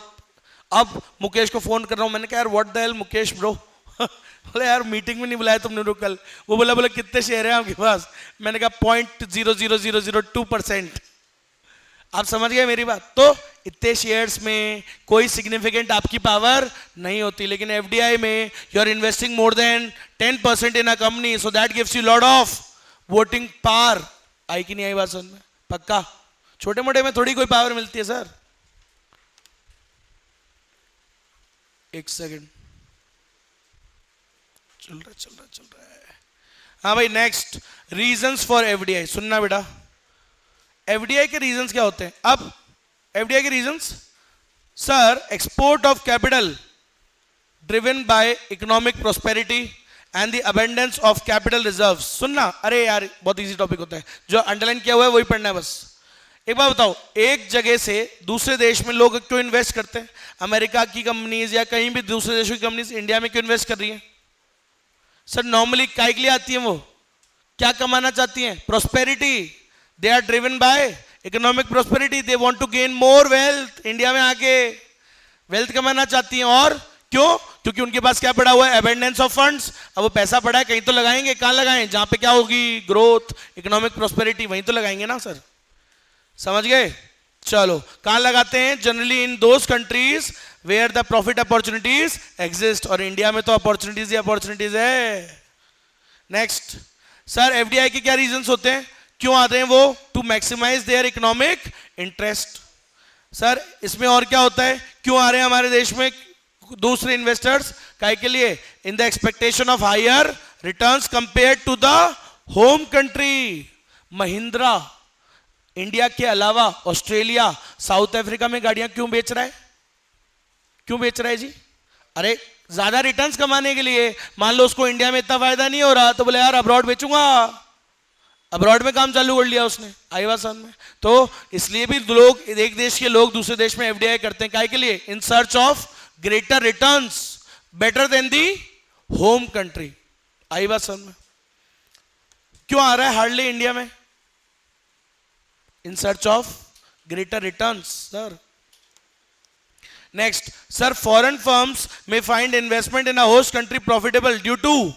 अब मुकेश को फोन कर रहा हूं, मैंने कहा यार what the hell Mukesh bro बोले यार मीटिंग में नहीं बुलाया तुमने तो कल। वो बोला कितने शेयर हैं आपके पास, मैंने कहा 0.00002%। आप समझ गए मेरी बात। तो इतने शेयर्स में कोई सिग्निफिकेंट आपकी पावर नहीं होती, लेकिन एफडीआई में you are investing more than 10% in a company, so that gives you lot of voting power. आई कि नहीं आई बात समझ में? पक्का छोटे मोटे में थोड़ी कोई पावर मिलती है सर। एक सेकंड, चल रहा है। हाँ भाई, नेक्स्ट रीजंस फॉर एफडीआई। सुनना बेटा, एफडीआई के रीजंस क्या होते हैं। अब एफडीआई के reasons, sir export of capital driven by economic prosperity and the abundance of capital reserves. सुनना, अरे यार बहुत इजी टॉपिक होता है, जो अंडरलाइन किया हुआ है वही पढ़ना है बस। एक बात बताओ, एक जगह से दूसरे देश में लोग क्यों इन्वेस्ट करते हैं? अमेरिका की कंपनीज या कहीं भी दूसरे देशों की कंपनीज इंडिया में क्यों इन्वेस्ट कर रही हैं? सर नॉर्मली काय के लिए आती है? वो क्या कमाना चाहती हैं? Prosperity. They are driven by economic prosperity, they want to gain more wealth. India में आके वेल्थ कमाना चाहती हैं। और क्यों? क्योंकि उनके पास क्या पड़ा हुआ है? Abundance of funds. अब वो पैसा पड़ा है, कहीं तो लगाएंगे। कहां लगाएं? जहां पे क्या होगी? ग्रोथ, इकोनॉमिक प्रोस्पेरिटी, वहीं तो लगाएंगे ना सर। समझ गए? चलो, कहां लगाते हैं? Generally in those countries where the profit opportunities exist. और इंडिया में तो अपॉर्चुनिटीज ही अपॉर्चुनिटीज है। नेक्स्ट, सर एफडीआई के क्या रीजंस होते हैं, क्यों आते हैं वो? To maximise their economic interest. Sir इसमें और क्या होता है, क्यों आ रहे हैं हमारे देश में दूसरे इन्वेस्टर्स? काहे के लिए? In the expectation of higher returns compared to the home country. Mahindra India के अलावा ऑस्ट्रेलिया, साउथ अफ्रीका में गाड़ियां क्यों बेच रहा है? क्यों बेच रहा है जी? अरे ज्यादा रिटर्न्स कमाने के लिए। मान लो उसको इंडिया में इतना फायदा नहीं हो रहा, तो बोले यार अब्रॉड बेचूंगा। अब्रॉड में काम चालू कर लिया उसने। आई बात समझ में? तो इसलिए भी लोग, एक देश के लोग दूसरे देश में एफडीआई करते हैं। काहे के लिए? In search of greater returns better than the home country. आई बात समझ में? क्यों आ रहा है हार्डली इंडिया में? इन search of greater returns sir. Next, sir, foreign firms may find investment in a host country profitable due to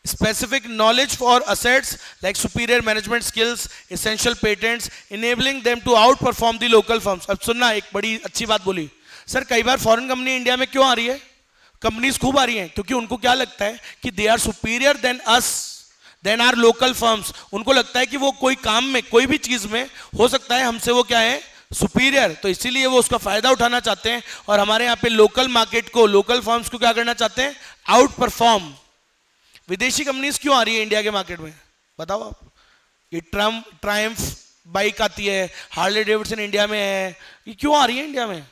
specific knowledge for assets like superior management skills, essential patents, enabling them to outperform the local firms. अब सुनना, एक बड़ी अच्छी बात बोली sir. कई बार foreign company India में क्यों आ रही है? कंपनीज खूब आ रही हैं क्योंकि उनको क्या लगता है कि they are superior than us, than are local firms. उनको लगता है कि वो कोई काम में, कोई भी चीज में हो सकता है हमसे वो क्या है? सुपीरियर। तो इसीलिए वो उसका फायदा उठाना चाहते हैं और हमारे यहाँ पे लोकल मार्केट को, लोकल फर्म्स को क्या करना चाहते हैं? Out perform. विदेशी कंपनीज क्यों आ रही है इंडिया के मार्केट में? बताओ आप। ये ट्रायम्फ बाइक आती है, हार्ले डेविडसन इंडिया में है, ये क्यों आ रही है इंडिया में?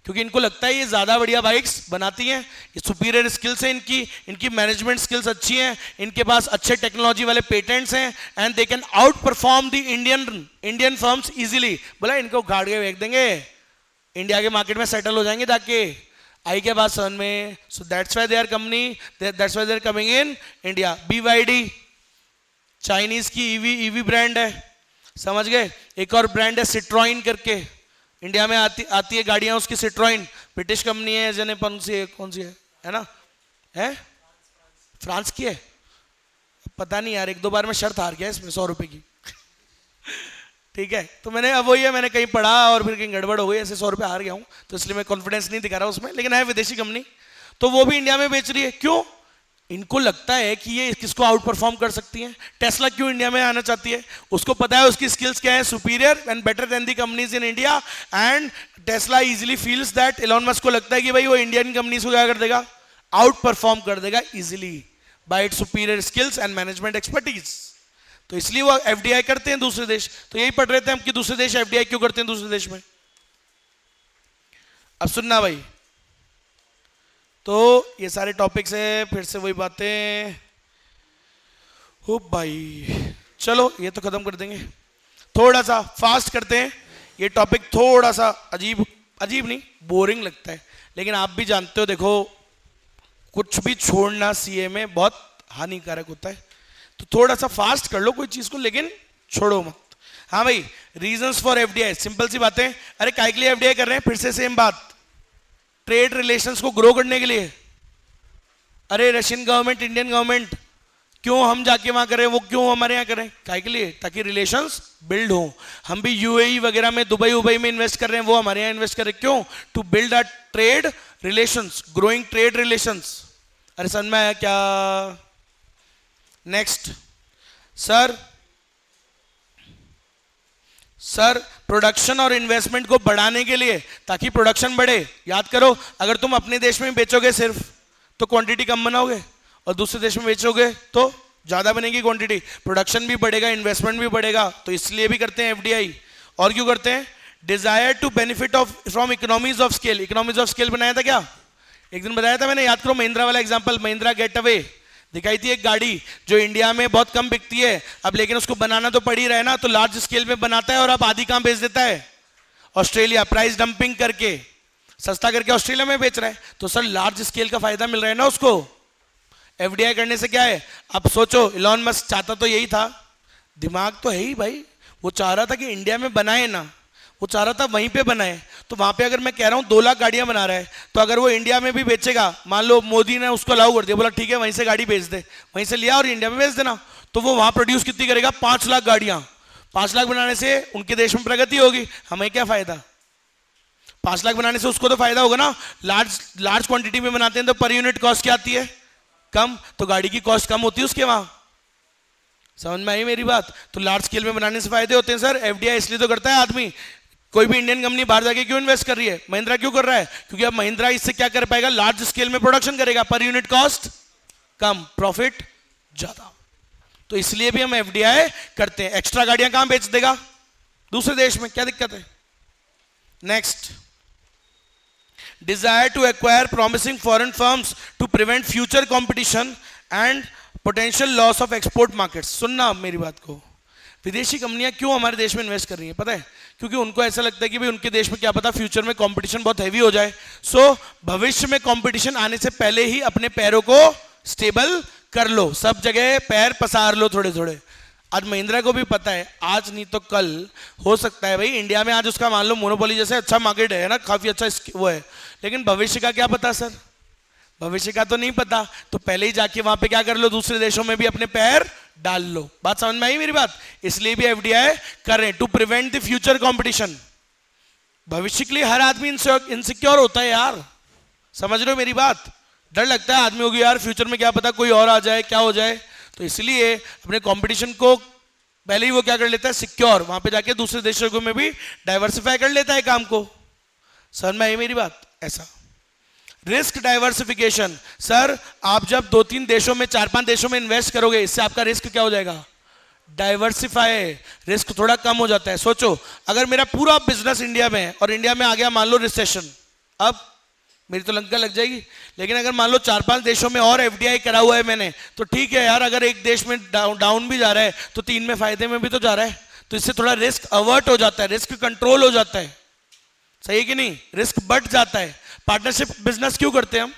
क्योंकि इनको लगता है ये ज्यादा बढ़िया बाइक्स बनाती हैं, ये सुपीरियर स्किल्स हैं इनकी मैनेजमेंट स्किल्स अच्छी हैं, इनके पास अच्छे टेक्नोलॉजी वाले पेटेंट्स हैं, and they can out perform the Indian firms easily. बोला इनको उखाड़ के फेंक देंगे, इंडिया के मार्केट में सेटल हो जाएंगे जाके। आई के बाद समझ में? So that's why they are company, that's why they are coming in India. BYD Chinese की ईवी ब्रांड है, समझ गए? एक और ब्रांड है सिट्रॉइन करके, इंडिया में आती है गाड़ियां उसकी। सिट्रॉइन ब्रिटिश कंपनी है, जने कौन सी है ना? है फ्रांस की है, पता नहीं यार, एक दो बार मैं शर्त हार गया इसमें 100 रुपए की ठीक है, तो मैंने अब वही है, मैंने कहीं पढ़ा और फिर कहीं गड़बड़ हो गई, ऐसे 100 रुपए हार गया हूं, तो इसलिए मैं कॉन्फिडेंस नहीं दिखा रहा उसमें। लेकिन है विदेशी कंपनी, तो वो भी इंडिया में बेच रही है। क्यों? इनको लगता है कि ये किसको आउट परफॉर्म कर सकती है। टेस्ला क्यों इंडिया में आना चाहती है? उसको पता है उसकी स्किल्स क्या है, superior and better than the companies in India, and Tesla easily feels that, Elon Musk को लगता है कि भाई वो इंडियन कंपनीज को क्या कर देगा? आउट परफॉर्म कर देगा easily bye it's superior skills and management expertise. तो इसलिए वो एफडीआई करते हैं दूसरे देश। तो यही पढ़ रहे थे हम कि दूसरे देश एफडीआई क्यों करते हैं दूसरे देश में। अब सुनना भाई, तो ये सारे टॉपिक्स है, फिर से वही बातें। हो भाई चलो ये तो खत्म कर देंगे, थोड़ा सा फास्ट करते हैं। ये टॉपिक थोड़ा सा अजीब, अजीब नहीं बोरिंग लगता है, लेकिन आप भी जानते हो, देखो कुछ भी छोड़ना सीए में बहुत हानिकारक होता है, तो थोड़ा सा फास्ट कर लो कोई चीज को, लेकिन छोड़ो मत। हाँ भाई, रीजंस फॉर एफडीआई, सिंपल सी बातें। अरे काय के लिए एफडीआई कर रहे हैं, फिर से सेम बात, ट्रेड रिलेशंस को ग्रो करने के लिए। अरे रशियन गवर्नमेंट, इंडियन गवर्नमेंट, क्यों हम जाके वहां करें, वो क्यों हमारे यहाँ करें, काय के लिए, ताकि रिलेशंस बिल्ड हो। हम भी यूएई वगैरह में, दुबई उबई में इन्वेस्ट कर रहे हैं, वो हमारे यहाँ इन्वेस्ट करें, क्यों, to build a trade relations, growing trade relations. अरे समझ में आया क्या? नेक्स्ट सर प्रोडक्शन और इन्वेस्टमेंट को बढ़ाने के लिए, ताकि प्रोडक्शन बढ़े। याद करो, अगर तुम अपने देश में बेचोगे सिर्फ, तो क्वांटिटी कम बनाओगे, और दूसरे देश में बेचोगे तो ज्यादा बनेगी क्वांटिटी, प्रोडक्शन भी बढ़ेगा, इन्वेस्टमेंट भी बढ़ेगा। तो इसलिए भी करते हैं एफडीआई। और क्यों करते हैं? Desire to benefit of from economies of scale. Economies of scale बनाया था क्या, एक दिन बताया था मैंने, याद करो, महिंद्रा वाला एग्जांपल, महिंद्रा गेटअवे दिखाई थी एक गाड़ी जो इंडिया में बहुत कम बिकती है, अब लेकिन उसको बनाना तो पड़ ही रहा है ना, तो लार्ज स्केल में बनाता है और अब आधी कहां बेच देता है, ऑस्ट्रेलिया, प्राइस डंपिंग करके सस्ता करके ऑस्ट्रेलिया में बेच रहा है। तो सर लार्ज स्केल का फायदा मिल रहा है ना उसको। एफडीआई करने से क्या है, अब सोचो, इलॉन मस्क चाहता तो यही था, दिमाग तो है ही भाई, वो चाह रहा था कि इंडिया में बनाए ना, वो चाह रहा था वहीं पे बनाए। तो वहां पे अगर मैं कह रहा हूं 2 लाख गाड़ियां बना रहा है, तो अगर वो इंडिया में भी बेचेगा, मान लो मोदी ने उसको अलाउ कर दिया, बोला ठीक है वहीं से गाड़ी बेच दे, वहीं से लिया और इंडिया में बेच देना, तो वो वहां प्रोड्यूस कितनी करेगा, 5 लाख गाड़ियां। 5 लाख बनाने से उनके देश में प्रगति होगी, हमें क्या फायदा? 5 लाख बनाने से उसको तो फायदा होगा ना। लार्ज क्वांटिटी में बनाते हैं तो पर यूनिट कॉस्ट क्या आती है, कम, तो गाड़ी की कॉस्ट कम होती है उसके वहां। समझ में आई मेरी बात? तो लार्ज स्केल में बनाने से फायदे होते हैं सर। एफडीआई इसलिए तो करता है आदमी। कोई भी इंडियन कंपनी बाहर जाके क्यों इन्वेस्ट कर रही है, महिंद्रा क्यों कर रहा है, क्योंकि अब महिंद्रा इससे क्या कर पाएगा, लार्ज स्केल में प्रोडक्शन करेगा, पर यूनिट कॉस्ट कम, प्रॉफिट ज्यादा। तो इसलिए भी हम एफडीआई करते हैं। एक्स्ट्रा गाड़ियां कहां बेच देगा, दूसरे देश में, क्या दिक्कत है? Next, desire to acquire promising foreign firms to prevent future competition and potential loss of export markets। सुनना आप मेरी बात को, विदेशी कंपनियां क्यों हमारे देश में इन्वेस्ट कर रही हैं पता है? क्योंकि उनको ऐसा लगता है कि भाई उनके देश में क्या पता फ्यूचर में कंपटीशन बहुत हैवी हो जाए, सो भविष्य में कंपटीशन आने से पहले ही अपने पैरों को स्टेबल कर लो, सब जगह पैर पसार लो थोड़े थोड़े। आज महिंद्रा को भी पता है, आज नहीं तो कल हो सकता है भाई इंडिया में आज उसका मान लो मोनोपोली जैसे अच्छा मार्केट है ना, काफी अच्छा वो है, लेकिन भविष्य का क्या पता सर, भविष्य का तो नहीं पता। तो पहले ही जाके वहां पे क्या कर लो, दूसरे देशों में भी अपने पैर डाल लो। बात समझ में आई मेरी बात? इसलिए भी एफडीआई कर रहे हैं, to prevent the future competition. भविष्य के लिए हर आदमी इनसिक्योर होता है यार, समझ रहे हो मेरी बात? डर लगता है आदमी को यार फ्यूचर में क्या पता कोई और आ जाए, क्या हो जाए, तो इसलिए अपने कंपटीशन को पहले ही वो क्या कर लेता है, सिक्योर, वहां पे जाके दूसरे देशों में भी डाइवर्सिफाई कर लेता है काम को। समझ में आई मेरी बात? ऐसा रिस्क डाइवर्सिफिकेशन, सर आप जब 2-3 देशों में, 4-5 देशों में इन्वेस्ट करोगे, इससे आपका रिस्क क्या हो जाएगा, डाइवर्सिफाई, रिस्क थोड़ा कम हो जाता है। सोचो अगर मेरा पूरा बिजनेस इंडिया में है और इंडिया में आ गया मान लो रिसेशन, अब मेरी तो लंका लग जाएगी। लेकिन अगर मान लो 4-5 देशों में और एफडीआई करा हुआ है मैंने, तो ठीक है यार, अगर एक देश में डाउन भी जा रहा है तो 3 में फायदे में भी तो जा रहा है, तो इससे थोड़ा रिस्क अवर्ट हो जाता है, रिस्क कंट्रोल हो जाता है, सही है कि नहीं, रिस्क बढ़ जाता है। पार्टनरशिप बिजनेस क्यों करते हैं हम,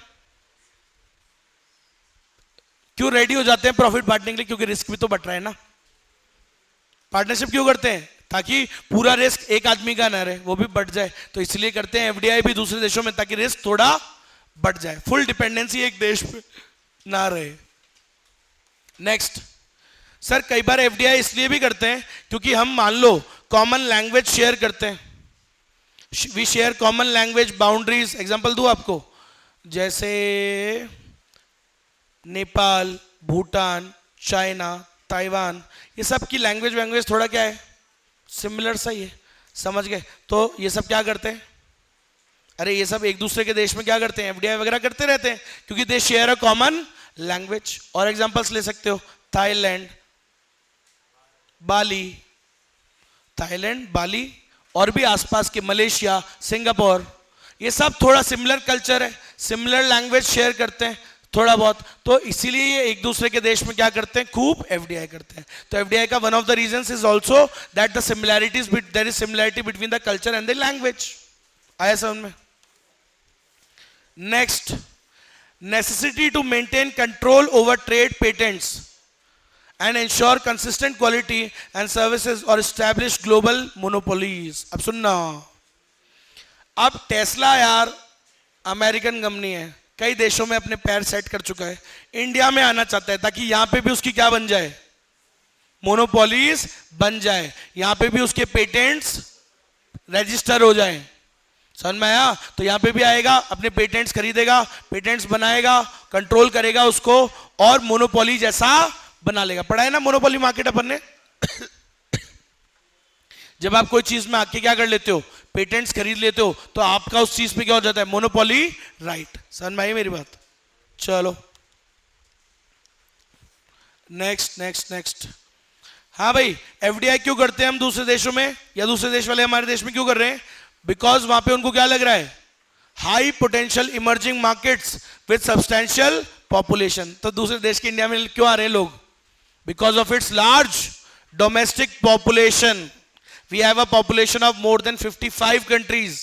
क्यों रेडी हो जाते हैं प्रॉफिट बांटने के लिए, क्योंकि रिस्क भी तो बढ़ रहा है ना। पार्टनरशिप क्यों करते हैं, ताकि पूरा रिस्क एक आदमी का ना रहे, वो भी बढ़ जाए, तो इसलिए करते हैं एफडीआई भी दूसरे देशों में, ताकि रिस्क थोड़ा बढ़ जाए, फुल डिपेंडेंसी एक देश पे ना रहे। नेक्स्ट, सर कई बार एफडीआई इसलिए भी करते हैं क्योंकि हम मान लो कॉमन लैंग्वेज शेयर करते हैं, we share common language boundaries. Example दूं आपको, जैसे नेपाल, भूटान, चाइना, ताइवान, ये सब की लैंग्वेज थोड़ा क्या है, सिमिलर सा ही है, समझ गए? तो ये सब क्या करते हैं, अरे ये सब एक दूसरे के देश में क्या करते हैं, एफडीआई वगैरह करते रहते हैं, क्योंकि दे शेयर अ कॉमन लैंग्वेज। और एग्जांपल्स ले सकते हो, थाईलैंड, बाली, थाईलैंड, बाली और भी आसपास के मलेशिया, सिंगापुर, ये सब थोड़ा सिमिलर कल्चर है, सिमिलर लैंग्वेज शेयर करते हैं थोड़ा बहुत, तो इसीलिए ये एक दूसरे के देश में क्या करते हैं, खूब एफडीआई करते हैं। तो एफडीआई का one of the reasons is also that the similarities, there is similarity between the culture and the language. आया समझ में? Next, necessity to maintain control over trade patents and ensure consistent quality and services or establish global monopolies। अब सुनना, अब Tesla यार American company है, कई देशों में अपने पैर सेट कर चुका है, इंडिया में आना चाहता है ताकि यहां पे भी उसकी क्या बन जाए, मोनोपोलीज बन जाए, यहां पे भी उसके पेटेंट्स रजिस्टर हो जाए। समझ में आया? तो यहां पे भी आएगा, अपने पेटेंट्स खरीदेगा, पेटेंट्स बनाएगा, कंट्रोल करेगा उसको और मोनोपोली जैसा बना लेगा। पढ़ा है ना मोनोपोली मार्केट अपन ने? जब आप कोई चीज में आके क्या कर लेते हो, पेटेंट्स खरीद लेते हो, तो आपका उस चीज पे क्या हो जाता है, मोनोपोली राइट। समझ में आई मेरी बात? चलो नेक्स्ट नेक्स्ट नेक्स्ट। हाँ भाई, एफडीआई क्यों करते हैं हम दूसरे देशों में, या दूसरे देश वाले हमारे देश में क्यों कर रहे हैं? बिकॉज वहां पे उनको क्या लग रहा है, high potential emerging markets with substantial population. तो दूसरे देश के इंडिया में क्यों आ रहे हैं लोग? Because of its large domestic population. We have a population of more than 55 countries.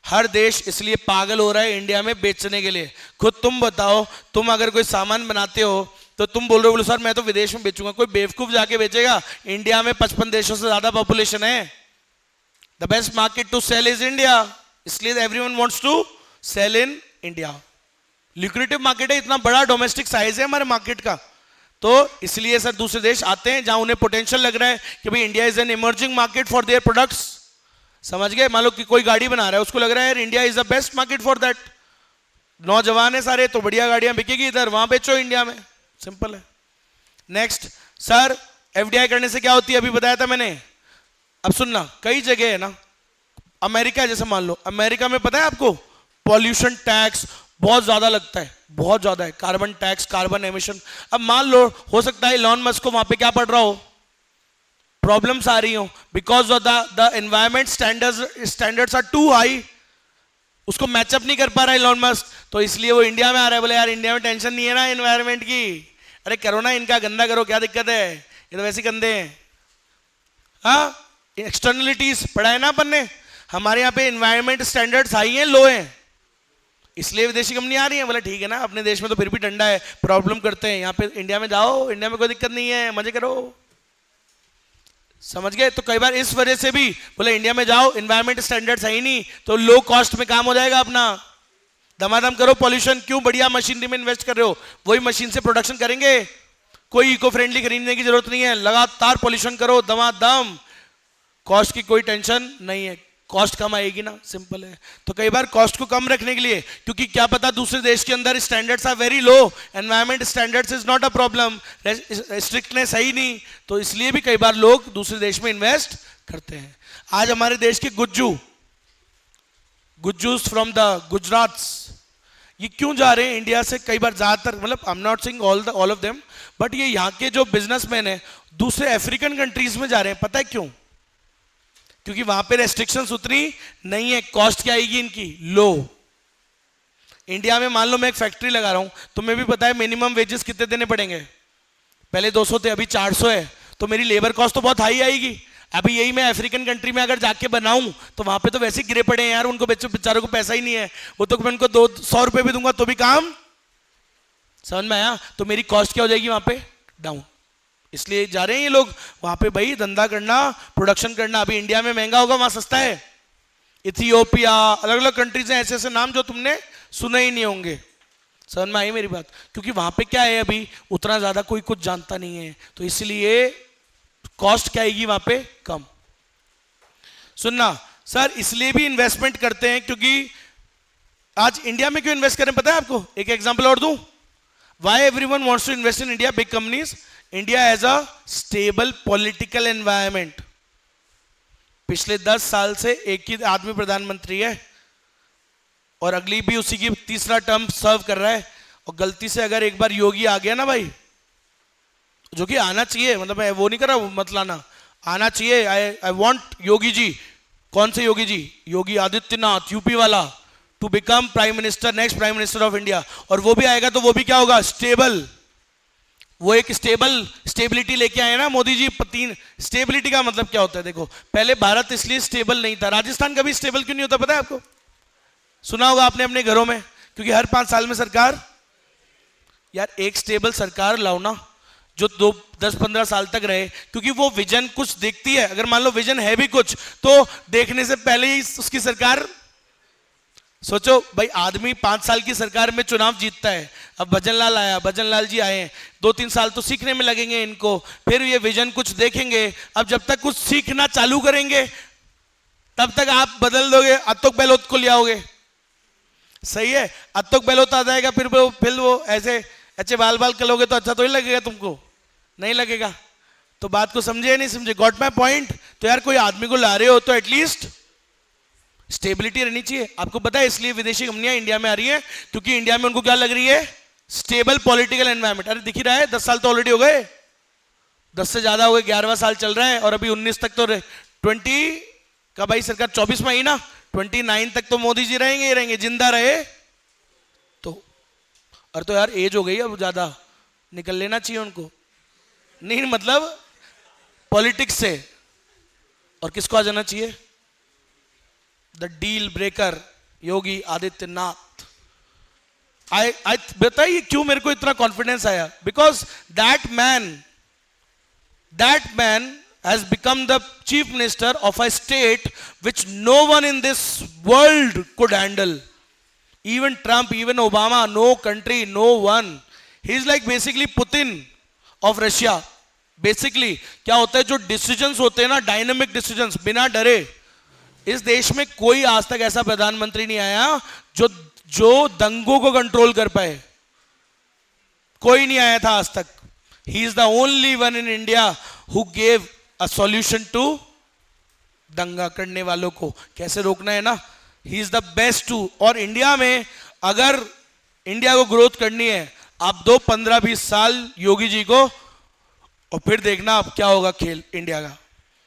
हर देश इसलिए पागल हो रहा है इंडिया में बेचने के लिए। खुद तुम बताओ, तुम अगर कोई सामान बनाते हो तो तुम बोल रहे हो, बोलो सर मैं तो विदेश में बेचूंगा, कोई बेवकूफ जाके बेचेगा? इंडिया में 55 देशों से ज्यादा पॉपुलेशन है। The best market to sell is India, इसलिए everyone wants to sell in India। Lucrative market है, इतना बड़ा डोमेस्टिक साइज है हमारे मार्केट का, तो इसलिए सर दूसरे देश आते हैं जहां उन्हें पोटेंशियल लग रहा है कि भाई India is an emerging market for their products. समझ गए? मान लो कि कोई गाड़ी बना रहा है, उसको लग रहा है India is the best market for that. नौजवान है सारे, तो बढ़िया गाड़ियां बिकेगी इधर, वहां बेचो इंडिया में। सिंपल है। नेक्स्ट, सर एफडीआई करने से क्या होती है, अभी बताया था मैंने। अब सुनना, कई जगह है ना, अमेरिका जैसे मान लो, अमेरिका में पता है आपको पॉल्यूशन टैक्स बहुत ज्यादा लगता है, बहुत ज्यादा है, कार्बन टैक्स, कार्बन एमिशन। अब मान लो, हो सकता है इलॉन मस्क को वहां पे क्या पड़ रहा हो, प्रॉब्लम्स आ रही हो, because of the environment standards are too high, उसको मैचअप नहीं कर पा रहा इलॉन मस्क, तो इसलिए वो इंडिया में आ रहा है। बोले यार इंडिया में टेंशन नहीं है ना एनवायरमेंट की, अरे करो ना, इनका गंदा करो, क्या दिक्कत है, ये तो वैसे गंदे हैं। हाँ, एक्सटर्नलिटीज पढ़ा है ना अपन ने, हमारे यहाँ पे एनवायरमेंट स्टैंडर्ड्स हाई हैं, लो हैं, इसलिए विदेशी कंपनी आ रही है। बोला ठीक है ना, अपने देश में तो फिर भी ठंडा है, प्रॉब्लम करते हैं, यहाँ पे इंडिया में जाओ, इंडिया में कोई दिक्कत नहीं है, मजे करो। समझ गए? तो कई बार इस वजह से भी बोले इंडिया में जाओ, एनवायरमेंट स्टैंडर्ड्स है ही नहीं, तो लो कॉस्ट में काम हो जाएगा अपना, दमादम करो पॉल्यूशन। क्यों? बढ़िया मशीनरी में इन्वेस्ट कर रहे हो, वही मशीन से प्रोडक्शन करेंगे, कोई इको फ्रेंडली खरीदने की जरूरत नहीं है, लगातार पॉल्यूशन करो दमादम, कॉस्ट की कोई टेंशन नहीं है, कॉस्ट कम आएगी ना, सिंपल है। तो कई बार कॉस्ट को कम रखने के लिए, क्योंकि क्या पता दूसरे देश के अंदर standards are very low, environment standards is not a problem, strictness है ही नहीं, तो इसलिए भी कई बार लोग दूसरे देश में इन्वेस्ट करते हैं। आज हमारे देश के गुज्जूस फ्रॉम द गुजरात, ये क्यों जा रहे हैं इंडिया से? कई बार ज्यादातर, मतलब I am not saying all of them, but ये यहाँ के जो बिजनेसमैन है दूसरे अफ्रीकन कंट्रीज में जा रहे हैं। पता है क्यों? क्योंकि वहां पे रेस्ट्रिक्शंस उतनी नहीं है, कॉस्ट क्या आएगी इनकी, लो। इंडिया में मान लो मैं एक फैक्ट्री लगा रहा हूं, तुम्हें भी पता है मिनिमम वेजेस कितने देने पड़ेंगे, पहले 200 थे, अभी 400 है, तो मेरी लेबर कॉस्ट तो बहुत हाई आएगी। अभी यही मैं अफ्रीकन कंट्री में अगर जाके बनाऊं, तो वहां पे तो वैसे गिरे पड़े हैं यार, उनको बेचारों को पैसा ही नहीं है, वो तो मैं उनको 200 रुपए भी दूंगा तो भी काम। समझ में आया? तो मेरी कॉस्ट क्या हो जाएगी वहां पे, डाउन। इसलिए जा रहे हैं ये लोग वहां पे भाई धंधा करना, प्रोडक्शन करना। अभी इंडिया में महंगा होगा, वहां सस्ता है। इथियोपिया, अलग अलग कंट्रीज हैं, ऐसे ऐसे नाम जो तुमने सुने ही नहीं होंगे। समझ में आई मेरी बात? क्योंकि वहां पे क्या है, अभी उतना ज्यादा कोई कुछ जानता नहीं है, तो इसलिए कॉस्ट क्या आएगी वहां पे, कम। सुनना सर, इसलिए भी इन्वेस्टमेंट करते हैं, क्योंकि आज इंडिया में क्यों इन्वेस्ट करें पता है आपको? एक एग्जांपल और दूं, why everyone wants to invest in India, big companies. India has a stable political environment. पिछले 10 साल से एक ही आदमी प्रधानमंत्री है, और अगली भी उसी की तीसरा टर्म सर्व कर रहा है। और गलती से अगर एक बार योगी आ गया ना भाई, जो कि आना चाहिए, मतलब मैं वो नहीं कर रहा मत लाना, आना चाहिए। I want Yogi ji. कौन से योगी जी? योगी आदित्यनाथ, यूपी वाला, to become prime minister, next prime minister of India. और वो भी आएगा तो वो भी क्या होगा, स्टेबल। वो एक स्टेबिलिटी लेके आए ना मोदी जी। तीन स्टेबिलिटी का मतलब क्या होता है, देखो पहले भारत इसलिए स्टेबल नहीं था। राजस्थान कभी स्टेबल क्यों नहीं होता पता है आपको? सुना होगा आपने अपने घरों में, क्योंकि हर 5 साल में सरकार, यार एक स्टेबल सरकार लाओ ना जो 10-15 साल तक रहे, क्योंकि वो विजन कुछ देखती है। अगर मान लो विजन है भी कुछ, तो देखने से पहले ही उसकी सरकार, सोचो भाई आदमी 5 साल की सरकार में चुनाव जीतता है। अब भजनलाल आया, भजनलाल जी आए, 2-3 साल तो सीखने में लगेंगे इनको, फिर ये विजन कुछ देखेंगे। अब जब तक कुछ सीखना चालू करेंगे तब तक आप बदल दोगे, अतुक गहलोत को ले आओगे, सही है। अतुक गहलोत आ जाएगा, फिर वो ऐसे अच्छे बाल बाल करोगे तो अच्छा तो ही लगेगा तुमको, नहीं लगेगा। तो बात को समझे या नहीं समझे, गॉट माय पॉइंट? तो यार कोई आदमी को ला रहे हो तो एटलीस्ट स्टेबिलिटी रहनी चाहिए। आपको पता है इसलिए विदेशी कंपनियां इंडिया में आ रही हैं, क्योंकि इंडिया में उनको क्या लग रही है, स्टेबल पॉलिटिकल एनवायरनमेंट। अरे दिख ही रहा है 10 साल तो ऑलरेडी हो गए, 10 से ज्यादा हो गए, 11वां साल चल रहा है और अभी 19 तक तो 20 का भाई सरकार 24 में आई ना, 29 तक तो मोदी जी रहेंगे ही रहेंगे, जिंदा रहे तो। और तो यार एज हो गई अब, ज्यादा निकल लेना चाहिए उनको, नहीं मतलब पॉलिटिक्स से। और किसको आ जाना चाहिए, the deal breaker Yogi Adityanath. आई बताइए क्यों मेरे को इतना कॉन्फिडेंस आया, because that man has become the chief minister of a state which no one in this world could handle. Even Trump, even Obama, no country, no one. He is like basically Putin of Russia. Basically क्या होता है, जो decisions होते हैं ना, dynamic decisions, बिना डरे। इस देश में कोई आज तक ऐसा प्रधानमंत्री नहीं आया जो दंगों को कंट्रोल कर पाए, कोई नहीं आया था आज तक। He is the only one in India who gave a solution to दंगा करने वालों को कैसे रोकना है ना। He is the best to. और इंडिया में अगर इंडिया को ग्रोथ करनी है, आप दो 15-20 साल योगी जी को, और फिर देखना अब क्या होगा खेल इंडिया का।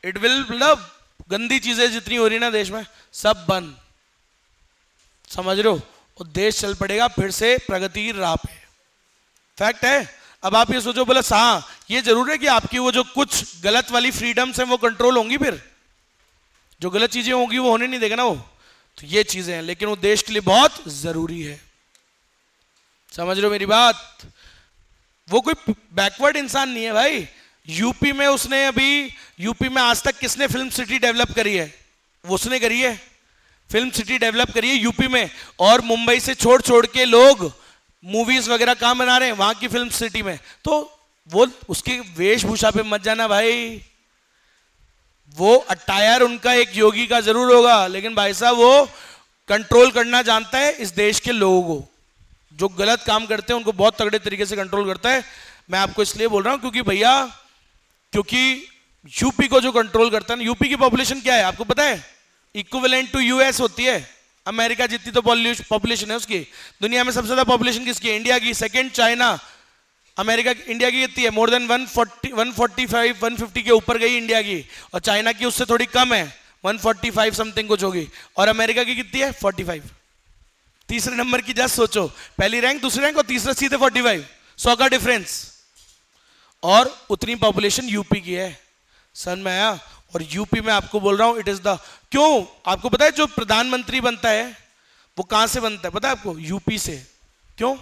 इट विल मतलब गंदी चीजें जितनी हो रही ना देश में, सब बंद, समझ रहे हो, और देश चल पड़ेगा फिर से प्रगति की राह पे। फैक्ट है। अब आप ये सोचो, बोला हाँ ये जरूर है कि आपकी वो जो कुछ गलत वाली फ्रीडम्स हैं वो कंट्रोल होंगी, फिर जो गलत चीजें होंगी वो होने नहीं देगा ना वो, तो ये चीजें हैं, लेकिन वो देश के लिए बहुत जरूरी है। समझ रहे हो मेरी बात? वो कोई बैकवर्ड इंसान नहीं है भाई। यूपी में उसने अभी, यूपी में आज तक किसने फिल्म सिटी डेवलप करी है, वो उसने करी है। फिल्म सिटी डेवलप करी है यूपी में, और मुंबई से छोड़ छोड़ के लोग मूवीज वगैरह कहां बना रहे हैं, वहां की फिल्म सिटी में। तो वो उसकी वेशभूषा पे मत जाना भाई, वो अटायर उनका एक योगी का जरूर होगा, लेकिन भाई साहब वो कंट्रोल करना जानता है इस देश के लोगों को। जो गलत काम करते हैं उनको बहुत तगड़े तरीके से कंट्रोल करता है। मैं आपको इसलिए बोल रहा हूं क्योंकि भैया, क्योंकि यूपी को जो कंट्रोल करता है ना, यूपी की पॉपुलेशन क्या है आपको पता है? इक्विवेलेंट टू यूएस होती है, अमेरिका जितनी तो पॉपुलेशन है उसकी। दुनिया में सबसे ज्यादा पॉपुलेशन किसकी है? इंडिया की। सेकंड चाइना, अमेरिका, इंडिया की कितनी है? मोर देन 145 150 के ऊपर गई इंडिया की, और चाइना की उससे थोड़ी कम है, 145 समथिंग कुछ होगी, और अमेरिका की कितनी है? 45। तीसरे नंबर की जस्ट सोचो, पहली रैंक, दूसरी रैंक और तीसरा सीधे 45, 100 का डिफरेंस। और उतनी पॉपुलेशन यूपी की है, सन में आया। और यूपी में आपको बोल रहा हूं, इट इज द, क्यों आपको पता है जो प्रधानमंत्री बनता है वो कहां से बनता है पता है आपको? यूपी से। क्यों?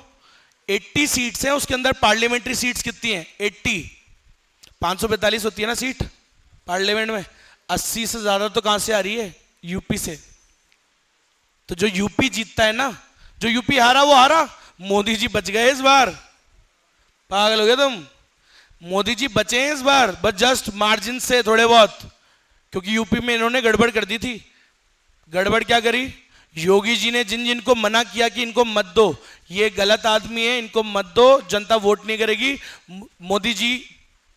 80 सीट्स हैं उसके अंदर। पार्लियामेंट्री सीट्स कितनी हैं? 80। 545 होती है ना सीट पार्लियामेंट में, 80 से ज्यादा तो कहां से आ रही है? यूपी से। तो जो यूपी जीतता है ना, जो यूपी हारा वो हारा, मोदी जी बच गए इस बार। पागल हो गए तुम? मोदी जी बचे हैं इस बार, बस जस्ट मार्जिन से थोड़े बहुत, क्योंकि यूपी में इन्होंने गड़बड़ कर दी थी। गड़बड़ क्या करी? योगी जी ने जिन जिन को मना किया कि इनको मत दो, ये गलत आदमी है, इनको मत दो, जनता वोट नहीं करेगी, मोदी जी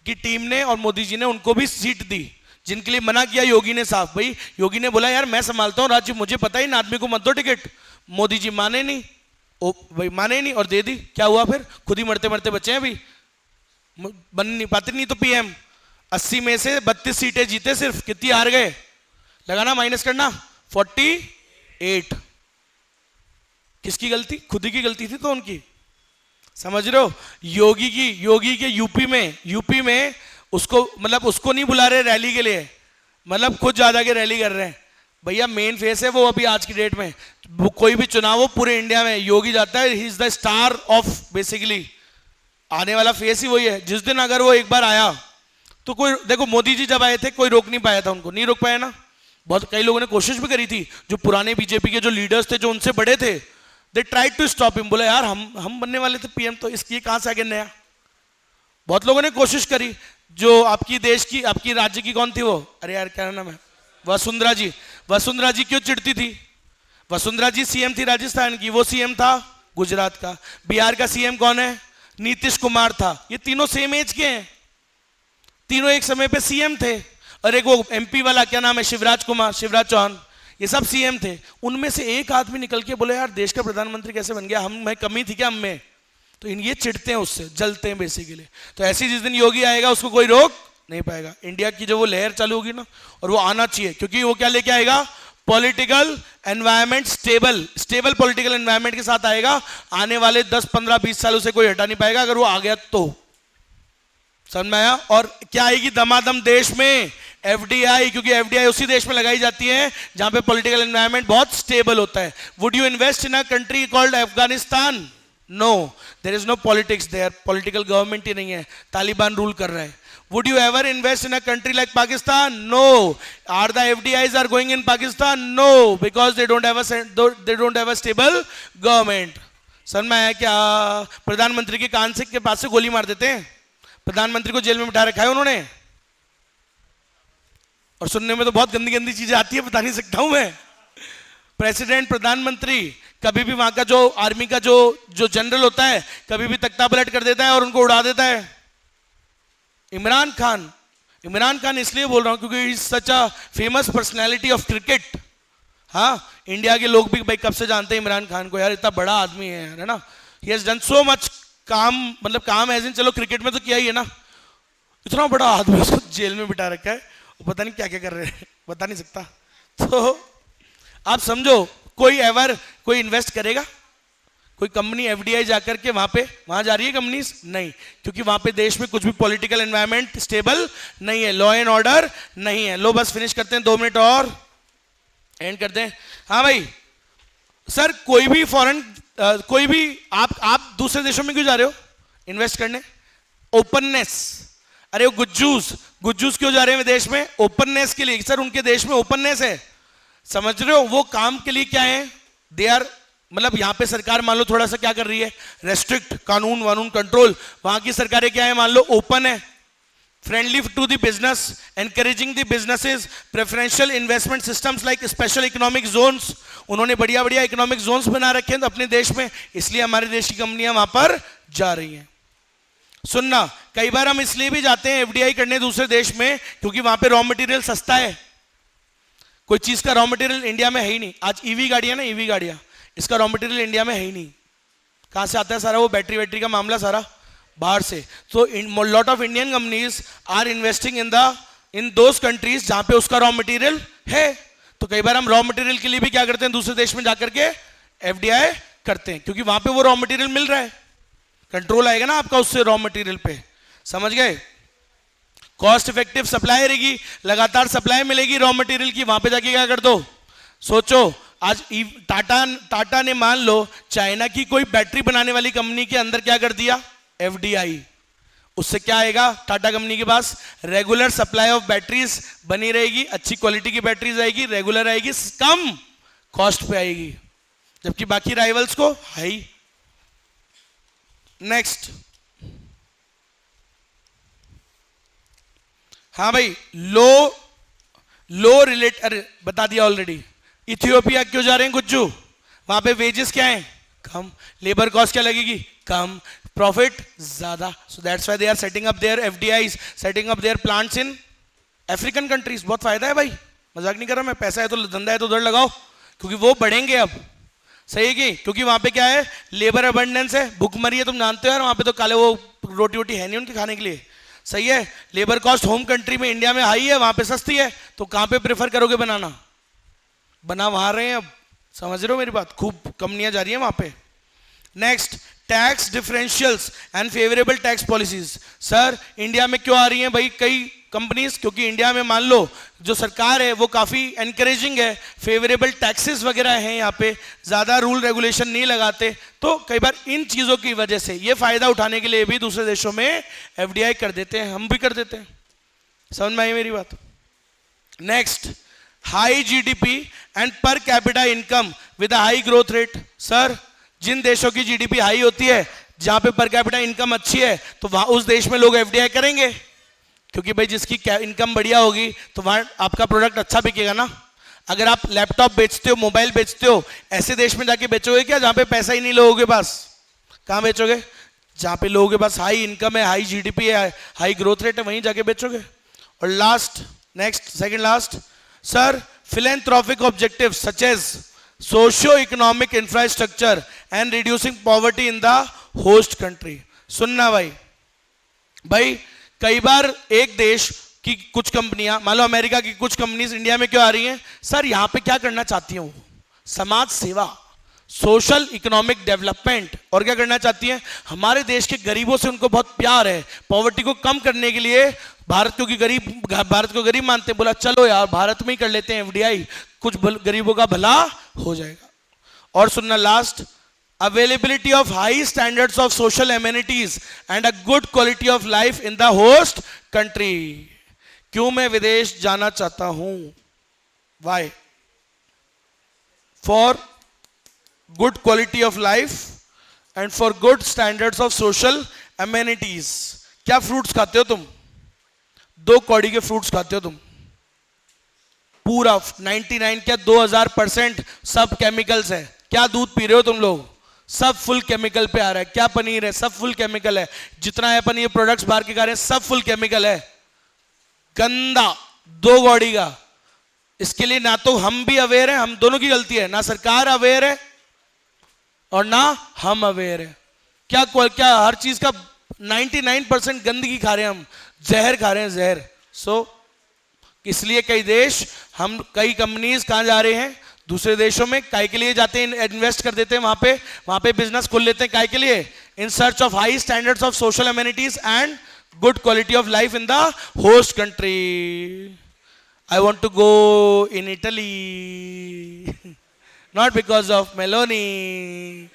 की टीम ने और मोदी जी ने उनको भी सीट दी। जिनके लिए मना किया योगी ने साफ, भाई योगी ने बोला यार मैं संभालता हूं राज्य, मुझे पता ही इन आदमी को मत दो टिकट। मोदी जी माने नहीं, ओ भाई माने नहीं और दे दी। क्या हुआ फिर? खुद ही मरते मरते बचे हैं, अभी बन नहीं पाते। नहीं तो पीएम 80 में से 32 सीटें जीते, सिर्फ कितनी हार गए? लगाना, माइनस करना, 48। किसकी गलती? खुद ही की गलती थी तो उनकी, समझ रहे हो? योगी के यूपी में उसको मतलब उसको नहीं बुला रहे रैली के लिए, मतलब खुद ज्यादा के रैली कर रहे हैं। भैया मेन फेस है वो अभी आज की डेट में, कोई भी चुनाव हो पूरे इंडिया में योगी जाता है, ही is the star of basically, आने वाला फेस ही वही है। जिस दिन अगर वो एक बार आया तो कोई, देखो मोदी जी जब आए थे कोई रोक नहीं पाया था उनको, नहीं रोक पाया ना, बहुत कई लोगों ने कोशिश भी करी थी, जो पुराने बीजेपी के जो लीडर्स थे जो उनसे बड़े थे, they tried to stop him, बोला यार हम बनने वाले थे पीएम, तो इसकी कहां से आगे नया। बहुत लोगों ने कोशिश करी। जो आपकी देश की आपकी राज्य की कौन थी वो, अरे यार क्या नाम है, वसुंधरा जी। वसुंधरा जी क्यों चिढ़ती थी? वसुंधरा जी सीएम थी राजस्थान की, वो सीएम था गुजरात का। बिहार का सीएम कौन है? नीतीश कुमार था। ये तीनों सेम एज के हैं, तीनों एक समय पे सीएम थे। और एक वो एमपी वाला क्या नाम है, शिवराज चौहान, ये सब सीएम थे। उनमें से एक आदमी निकल के बोले यार देश का प्रधानमंत्री कैसे बन गया, मैं कमी थी क्या हम में? तो ये चिढ़ते हैं, उससे जलते हैं बेसिकली। तो ऐसे जिस दिन योगी आएगा उसको कोई रोक नहीं पाएगा। इंडिया की जो वो लहर चालू होगी ना, और वो आना चाहिए, क्योंकि वो क्या लेके आएगा? Political environment, stable political environment के साथ आएगा। आने वाले 10 15 20 साल उसे कोई हटा नहीं पाएगा अगर वो आ गया तो, समझ में आया? और क्या आएगी दमादम देश में? एफडीआई, क्योंकि एफडीआई उसी देश में लगाई जाती है जहां पे पॉलिटिकल एनवायरनमेंट बहुत स्टेबल होता है। Would you invest in a country called Afghanistan? No, there is no politics there, political government ही नहीं है, तालिबान रूल कर रहा है। Would you ever invest in a country like Pakistan? No. Are the FDIs are going in Pakistan? No, because they don't have a stable government. समझ में आया क्या? प्रधानमंत्री के कान से के पास से गोली मार देते हैं, प्रधानमंत्री को जेल में बिठा रखा है उन्होंने। और सुनने में तो बहुत गंदी गंदी चीजें आती है, बता नहीं सकता हूं मैं। प्रेसिडेंट, प्रधानमंत्री, कभी भी वहां का जो आर्मी का जो जनरल होता है कभी भी तख्ता पलट कर देता है और उनको उड़ा देता है। इमरान खान इसलिए बोल रहा हूं क्योंकि is such a famous personality of cricket. हाँ, इंडिया के लोग भी भाई कब से जानते हैं इमरान खान को, यार इतना बड़ा आदमी है यार, है ना? He has done so much काम, मतलब काम एज इन, चलो क्रिकेट में तो किया ही है ना, इतना बड़ा आदमी उसको जेल में बिठा रखा है, वो पता नहीं क्या क्या कर रहे हैं, बता नहीं सकता। तो आप समझो, कोई इन्वेस्ट करेगा? कोई कंपनी एफडीआई जाकर के वहां जा रही है कंपनीज? नहीं, क्योंकि वहां पे देश में कुछ भी पॉलिटिकल एनवायरनमेंट स्टेबल नहीं है, लॉ एंड ऑर्डर नहीं है। लो बस फिनिश करते हैं, 2 मिनट और एंड करते हैं। हाँ भाई सर, कोई भी आप दूसरे देशों में क्यों जा रहे हो इन्वेस्ट करने? ओपननेस। अरे वो गुज्जूस क्यों जा रहे हैं विदेश में? ओपननेस के लिए। सर उनके देश में ओपननेस है, समझ रहे हो? वो काम के लिए क्या है, दे आर, मतलब यहां पे सरकार मान लो थोड़ा सा क्या कर रही है, रेस्ट्रिक्ट, कानून वानून कंट्रोल। वहां की सरकारें क्या है, मान लो ओपन है, friendly to the business, encouraging the businesses, preferential investment systems like special economic zones. उन्होंने बढ़िया बढ़िया इकोनॉमिक जोन्स बना रखे हैं अपने देश में, इसलिए हमारे देश की कंपनियां वहां पर जा रही हैं। सुनना, कई बार हम इसलिए भी जाते हैं एफडीआई करने दूसरे देश में क्योंकि वहां पे रॉ मटेरियल सस्ता है। कोई चीज का रॉ मटेरियल इंडिया में है ही नहीं। आज ईवी गाड़ियां ना, ईवी गाड़ियां, इसका रॉ मटेरियल इंडिया में है ही नहीं। कहां से आता है सारा? वो बैटरी का मामला सारा बाहर से। तो lot of Indian companies are investing in those countries जहां पे उसका रॉ मटेरियल है। तो कई बार हम रॉ मटेरियल के लिए भी क्या करते हैं, दूसरे देश में जाकर के एफडीआई करते हैं, क्योंकि वहां पे वो रॉ मटेरियल मिल रहा है, कंट्रोल आएगा ना आपका उससे रॉ मटेरियल पे, समझ गए? कॉस्ट इफेक्टिव सप्लाई रहेगी, लगातार सप्लाई मिलेगी रॉ मटेरियल की, वहां पे जाके क्या कर दो। सोचो, आज टाटा ने मान लो चाइना की कोई बैटरी बनाने वाली कंपनी के अंदर क्या कर दिया, एफडीआई। उससे क्या आएगा टाटा कंपनी के पास? रेगुलर सप्लाई ऑफ बैटरीज बनी रहेगी, अच्छी क्वालिटी की बैटरीज आएगी, रेगुलर आएगी, कम कॉस्ट पे आएगी, जबकि बाकी राइवल्स को हाई। नेक्स्ट, हाँ भाई, लो रिलेट, अरे बता दिया ऑलरेडी। इथियोपिया क्यों जा रहे हैं गुज्जू? वहां पे वेजेस क्या है? कम, लेबर कॉस्ट क्या लगेगी? कम, प्रॉफिट ज्यादा। So that's why they are setting up their FDIs, setting up their plants in African countries. बहुत फायदा है भाई, मजाक नहीं कर रहा मैं, पैसा है तो धंधा है तो उधर लगाओ, क्योंकि वो बढ़ेंगे अब, सही है कि? क्योंकि वहां पे क्या है, लेबर अबंडेंस है, भुखमरी है, तुम जानते हो यार, वहां पे तो काले वो रोटी वोटी है नहीं उनके खाने के लिए, सही है? लेबर कॉस्ट होम कंट्री में इंडिया में हाई है, वहां पे सस्ती है, तो कहां पे प्रेफर करोगे बनाना? बना वहां रहे हैं अब, समझ रहे हो मेरी बात? खूब कंपनियां जा रही हैं वहां पे। Next, tax differentials and favourable tax policies. Sir India में क्यों आ रही हैं भाई कई कंपनीज? क्योंकि इंडिया में मान लो जो सरकार है वो काफी एनकरेजिंग है, फेवरेबल टैक्सेस वगैरह हैं यहाँ पे, ज्यादा रूल रेगुलेशन नहीं लगाते, तो कई बार इन चीजों की वजह से ये फायदा उठाने के लिए भी दूसरे देशों में एफडीआई कर देते हैं, हम भी कर देते हैं। समझ में आई मेरी बात? Next, high GDP and per capita income with a high growth rate. Sir जिन देशों की जीडीपी हाई होती है, जहां पे पर कैपिटा इनकम अच्छी है, तो वहां उस देश में लोग एफडीआई करेंगे, क्योंकि भाई जिसकी इनकम बढ़िया होगी तो वहां आपका प्रोडक्ट अच्छा बिकेगा ना। अगर आप लैपटॉप बेचते हो, मोबाइल बेचते हो, ऐसे देश में जाके बेचोगे क्या जहां पे पैसा ही नहीं लोगों के पास? कहां बेचोगे? जहां पे लोगों के पास हाई इनकम है, हाई जीडीपी है, हाई ग्रोथ रेट है, वहीं जाके बेचोगे। और last, next, second last, sir philanthropic objectives such as socio-economic infrastructure and reducing poverty in the host country। सुनना भाई, भाई कई बार एक देश की कुछ कंपनियां, मान लो अमेरिका की कुछ कंपनीज इंडिया में क्यों आ रही हैं? सर यहां पे क्या करना चाहती हैं वो? समाज सेवा, सोशल इकोनॉमिक डेवलपमेंट। और क्या करना चाहती हैं? हमारे देश के गरीबों से उनको बहुत प्यार है, पॉवर्टी को कम करने के लिए भारत क्योंकि भारत को गरीब मानते हैं, बोला चलो यार भारत में ही कर लेते हैं एफडीआई, कुछ गरीबों का भला हो जाएगा। और सुनना last, availability of high standards of social amenities and a good quality of life in the host country. क्यों मैं विदेश जाना चाहता हूं? Why? For good quality of life and for good standards of social amenities. क्या fruits खाते हो तुम? 2 कौड़ी के फ्रूट्स खाते हो तुम, पूरा 99 क्या 2000% सब केमिकल्स है। क्या दूध पी रहे हो तुम लोग? सब फुल केमिकल पे आ रहा है। क्या पनीर है? सब फुल केमिकल है। जितना है पनीर प्रोडक्ट्स बाहर के खा रहे हैं सब फुल केमिकल है, गंदा, 2 कौड़ी का। इसके लिए ना तो हम भी अवेयर हैं, हम दोनों की गलती है, ना सरकार अवेयर है और ना हम अवेयर है। क्या हर चीज का 99% गंदगी खा रहे हैं हम, जहर खा रहे हैं, जहर। इसलिए कई कंपनीज कहां जा रहे हैं? दूसरे देशों में। काय के लिए जाते हैं? इन्वेस्ट कर देते हैं वहां पे बिजनेस खोल लेते हैं। काय के लिए? In search of high standards of social amenities and good quality of life in the host country. I want to go in Italy, not because of Meloni,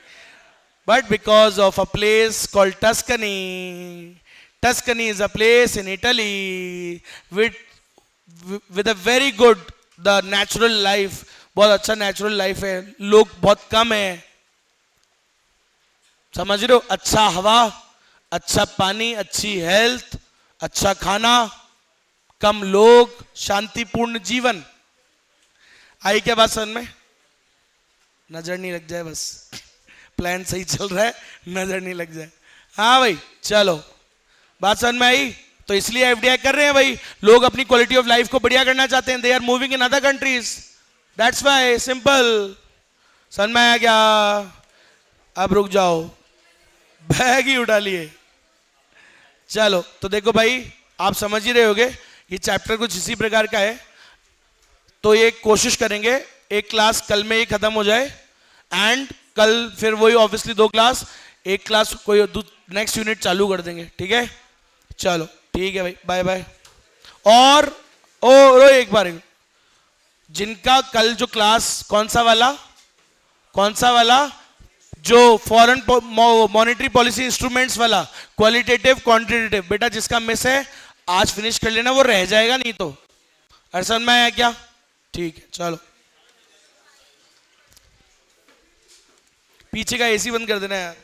but because of a place called Tuscany. Tuscany is a place in Italy with a very good the natural life, बहुत अच्छा natural life है, लोग बहुत कम है, समझ रहे हो? अच्छा हवा, अच्छा पानी, अच्छी हेल्थ, अच्छा खाना, कम लोग, शांतिपूर्ण जीवन। आई क्या बात समझ में? नजर नहीं लग जाए बस, प्लान सही चल रहा है, नजर नहीं लग जाए। हाँ भाई चलो, बात समझ में आई? तो इसलिए एफडीआई कर रहे हैं भाई, लोग अपनी क्वालिटी ऑफ लाइफ को बढ़िया करना चाहते हैं, they are moving in other countries, that's why. Simple, समझ में आया क्या? अब रुक जाओ, बैग ही उठा लिए। चलो तो देखो भाई, आप समझ ही रहे होगे, ये चैप्टर कुछ इसी प्रकार का है। तो ये कोशिश करेंगे एक क्लास कल में ही खत्म हो जाए, एंड कल फिर वही ऑब्वियसली 2 क्लास, एक क्लास कोई नेक्स्ट यूनिट चालू कर देंगे, ठीक है? चलो ठीक है भाई, बाय बाय। और एक बार, जिनका कल जो क्लास कौन सा वाला जो फॉरेन मॉनेटरी पॉलिसी इंस्ट्रूमेंट्स वाला, क्वालिटेटिव क्वांटिटेटिव, बेटा जिसका मिस है आज फिनिश कर लेना, वो रह जाएगा नहीं तो। समझ में आया क्या? ठीक है चलो, पीछे का एसी बंद कर देना यार।